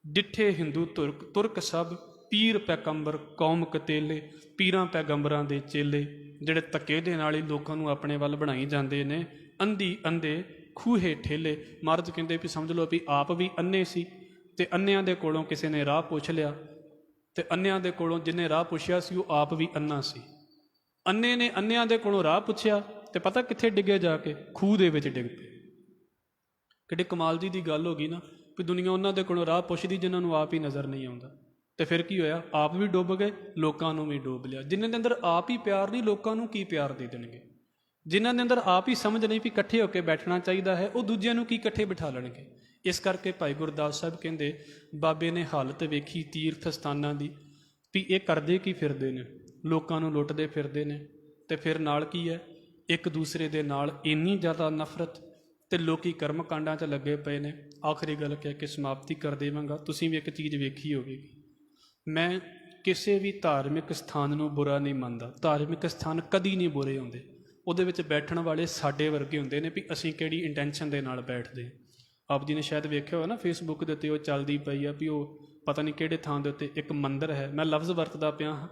ਡਿੱਠੇ ਹਿੰਦੂ ਤੁਰਕ ਸਭ ਪੀਰ ਪੈਗੰਬਰ ਕੌਮ ਕਤੇਲੇ। ਪੀਰਾਂ ਪੈਗੰਬਰਾਂ ਦੇ ਚੇਲੇ ਜਿਹੜੇ ਧੱਕੇ ਦੇ ਨਾਲ ਹੀ ਲੋਕਾਂ ਨੂੰ ਆਪਣੇ ਵੱਲ ਬਣਾਈ ਜਾਂਦੇ ਨੇ। ਅੰਧੀ ਅੰਧੇ ਖੂਹੇ ਠੇਲੇ। ਮਹਾਰਾਜ ਕਹਿੰਦੇ ਵੀ ਸਮਝ ਲਓ ਵੀ ਆਪ ਵੀ ਅੰਨੇ ਸੀ, ਤੇ ਅੰਨਿਆਂ ਦੇ ਕੋਲੋਂ ਕਿਸੇ ਨੇ ਰਾਹ ਪੁੱਛ ਲਿਆ, ਤੇ ਅੰਨਿਆਂ ਦੇ ਕੋਲੋਂ ਜਿਹਨੇ ਰਾਹ ਪੁੱਛਿਆ ਸੀ ਉਹ ਆਪ ਵੀ ਅੰਨਾ ਸੀ। ਅੰਨੇ ਨੇ ਅੰਨਿਆਂ ਦੇ ਕੋਲੋਂ ਰਾਹ ਪੁੱਛਿਆ ਤੇ ਪਤਾ ਕਿੱਥੇ ਡਿੱਗੇ ਜਾ ਕੇ? ਖੂਹ ਦੇ ਵਿੱਚ ਡਿੱਗ ਪਏ। ਕਿੱਡੀ ਕਮਾਲ ਦੀ ਗੱਲ ਹੋ ਗਈ ਨਾ ਵੀ ਦੁਨੀਆ ਉਹਨਾਂ ਦੇ ਕੋਲੋਂ ਰਾਹ ਪੁੱਛਦੀ ਜਿਨ੍ਹਾਂ ਨੂੰ ਆਪ ਹੀ ਨਜ਼ਰ ਨਹੀਂ ਆਉਂਦਾ। ਤੇ ਫਿਰ ਕੀ ਹੋਇਆ? ਆਪ ਵੀ ਡੁੱਬ ਗਏ, ਲੋਕਾਂ ਨੂੰ ਵੀ ਡੁੱਬ ਲਿਆ। ਜਿਨ੍ਹਾਂ ਦੇ ਅੰਦਰ ਆਪ ਹੀ ਪਿਆਰ ਨਹੀਂ, ਲੋਕਾਂ ਨੂੰ ਕੀ ਪਿਆਰ ਦੇ ਦੇਣਗੇ? ਜਿਨ੍ਹਾਂ ਦੇ ਅੰਦਰ ਆਪ ਹੀ ਸਮਝ ਨਹੀਂ ਵੀ ਇਕੱਠੇ ਹੋ ਕੇ ਬੈਠਣਾ ਚਾਹੀਦਾ ਹੈ, ਉਹ ਦੂਜਿਆਂ ਨੂੰ ਕੀ ਇਕੱਠੇ ਬਿਠਾ ਲੈਣਗੇ? ਇਸ ਕਰਕੇ ਭਾਈ ਗੁਰਦਾਸ ਸਾਹਿਬ ਕਹਿੰਦੇ ਬਾਬੇ ਨੇ ਹਾਲਤ ਵੇਖੀ ਤੀਰਥ ਸਥਾਨਾਂ ਦੀ ਵੀ ਇਹ ਕਰਦੇ ਕੀ ਫਿਰਦੇ ਨੇ, ਲੋਕਾਂ ਨੂੰ ਲੁੱਟਦੇ ਫਿਰਦੇ ਨੇ। ਤੇ ਫਿਰ ਨਾਲ ਕੀ ਹੈ? ਇੱਕ ਦੂਸਰੇ ਦੇ ਨਾਲ ਇੰਨੀ ਜ਼ਿਆਦਾ ਨਫ਼ਰਤ, ਤੇ ਲੋਕੀ ਕਰਮ ਕਾਂਡਾਂ 'ਚ ਲੱਗੇ ਪਏ ਨੇ। ਆਖਰੀ ਗੱਲ ਕਹਿ ਕੇ ਸਮਾਪਤੀ ਕਰ ਦੇਵਾਂਗਾ। ਤੁਸੀਂ ਵੀ ਇੱਕ ਚੀਜ਼ ਵੇਖੀ ਹੋਵੇਗੀ, ਮੈਂ ਕਿਸੇ ਵੀ ਧਾਰਮਿਕ ਸਥਾਨ ਨੂੰ ਬੁਰਾ ਨਹੀਂ ਮੰਨਦਾ। ਧਾਰਮਿਕ ਸਥਾਨ ਕਦੀ ਨਹੀਂ ਬੁਰੇ ਹੁੰਦੇ। ਉਹਦੇ ਵਿੱਚ ਬੈਠਣ ਵਾਲੇ ਸਾਡੇ ਵਰਗੇ ਹੁੰਦੇ ਨੇ ਵੀ ਅਸੀਂ ਕਿਹੜੀ ਇੰਟੈਂਸ਼ਨ ਦੇ ਨਾਲ ਬੈਠਦੇ। ਆਪ ਜੀ ਨੇ ਸ਼ਾਇਦ ਵੇਖਿਆ ਹੋਇਆ ਨਾ ਫੇਸਬੁੱਕ ਦੇ ਉੱਤੇ ਉਹ ਚੱਲਦੀ ਪਈ ਆ ਵੀ ਉਹ ਪਤਾ ਨਹੀਂ ਕਿਹੜੇ ਥਾਂ ਦੇ ਉੱਤੇ ਇੱਕ ਮੰਦਿਰ ਹੈ, ਮੈਂ ਲਫ਼ਜ਼ ਵਰਤਦਾ ਪਿਆ ਹਾਂ,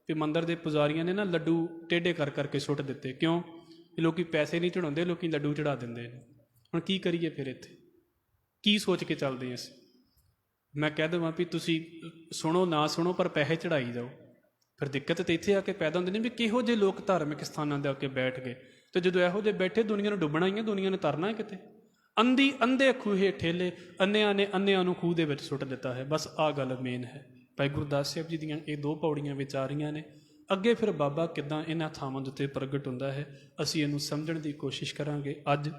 ਵੀ ਮੰਦਿਰ ਦੇ ਪੁਜਾਰੀਆਂ ਨੇ ਨਾ ਲੱਡੂ ਟੇਢੇ ਕਰ ਕਰਕੇ ਸੁੱਟ ਦਿੱਤੇ। ਕਿਉਂ? ਕਿ ਲੋਕੀ ਪੈਸੇ ਨਹੀਂ ਚੜਾਉਂਦੇ, ਲੋਕੀ ਲੱਡੂ ਚੜਾ ਦਿੰਦੇ ਨੇ। ਹੁਣ ਕੀ ਕਰੀਏ ਫਿਰ? ਇੱਥੇ ਕੀ ਸੋਚ ਕੇ ਚੱਲਦੇ ਹਾਂ ਅਸੀਂ? ਮੈਂ ਕਹਿ ਦੇਵਾਂ ਵੀ ਤੁਸੀਂ ਸੁਣੋ ਨਾ ਸੁਣੋ ਪਰ ਪੈਸੇ ਚੜਾਈ ਜਾਓ, ਫਿਰ ਦਿੱਕਤ ਤਾਂ ਇੱਥੇ ਆ ਕੇ ਪੈਦਾ ਹੁੰਦੀ ਨੇ ਵੀ ਕਿਹੋ ਜਿਹੇ ਲੋਕ ਧਾਰਮਿਕ ਸਥਾਨਾਂ ਦੇ ਆ ਕੇ ਬੈਠ ਗਏ, ਤੇ ਜਦੋਂ ਇਹੋ ਜਿਹੇ ਬੈਠੇ ਦੁਨੀਆ ਨੂੰ ਡੁੱਬਣਾ ਹੀ ਹੈ, ਦੁਨੀਆ ਨੇ ਤਰਨਾ ਹੈ ਕਿਤੇ। ਅੰਧੇ ਖੂਹੇ ਠੇਲੇ, ਅੰਨਿਆਂ ਨੇ ਅੰਨਿਆਂ ਨੂੰ ਖੂਹ ਦੇ ਵਿੱਚ ਸੁੱਟ ਦਿੱਤਾ ਹੈ। ਬਸ ਆਹ ਗੱਲ ਮੇਨ ਹੈ। ਭਾਈ ਗੁਰਦਾਸ ਸਾਹਿਬ ਜੀ ਦੀਆਂ ਇਹ 2 ਪੌੜੀਆਂ ਵਿੱਚ ਆ ਰਹੀਆਂ ਨੇ। ਅੱਗੇ ਫਿਰ ਬਾਬਾ ਕਿੱਦਾਂ ਇਹਨਾਂ ਥਾਵਾਂ ਦੇ ਉੱਤੇ ਪ੍ਰਗਟ ਹੁੰਦਾ ਹੈ, ਅਸੀਂ ਇਹਨੂੰ ਸਮਝਣ ਦੀ ਕੋਸ਼ਿਸ਼ ਕਰਾਂਗੇ। ਅੱਜ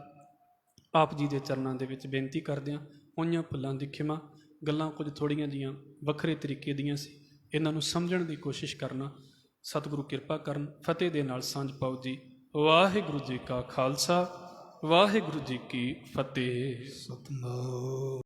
ਆਪ ਜੀ ਦੇ ਚਰਨਾਂ ਦੇ ਵਿੱਚ ਬੇਨਤੀ ਕਰਦਿਆਂ ਹੋਈਆਂ ਭੁੱਲਾਂ ਦੀ ਖਿਮਾ, ਗੱਲਾਂ ਕੁਝ ਥੋੜ੍ਹੀਆਂ ਜੀਆਂ ਵੱਖਰੇ ਤਰੀਕੇ ਦੀਆਂ ਸੀ, ਇਹਨਾਂ ਨੂੰ ਸਮਝਣ ਦੀ ਕੋਸ਼ਿਸ਼ ਕਰਨਾ। ਸਤਿਗੁਰੂ ਕਿਰਪਾ ਕਰਨ, ਫਤਿਹ ਦੇ ਨਾਲ ਸਾਂਝ ਪਾਓ ਜੀ। ਵਾਹਿਗੁਰੂ ਜੀ ਕਾ ਖਾਲਸਾ, ਵਾਹਿਗੁਰੂ ਜੀ ਕੀ ਫਤਿਹ। ਸਤਿਨਾਮ।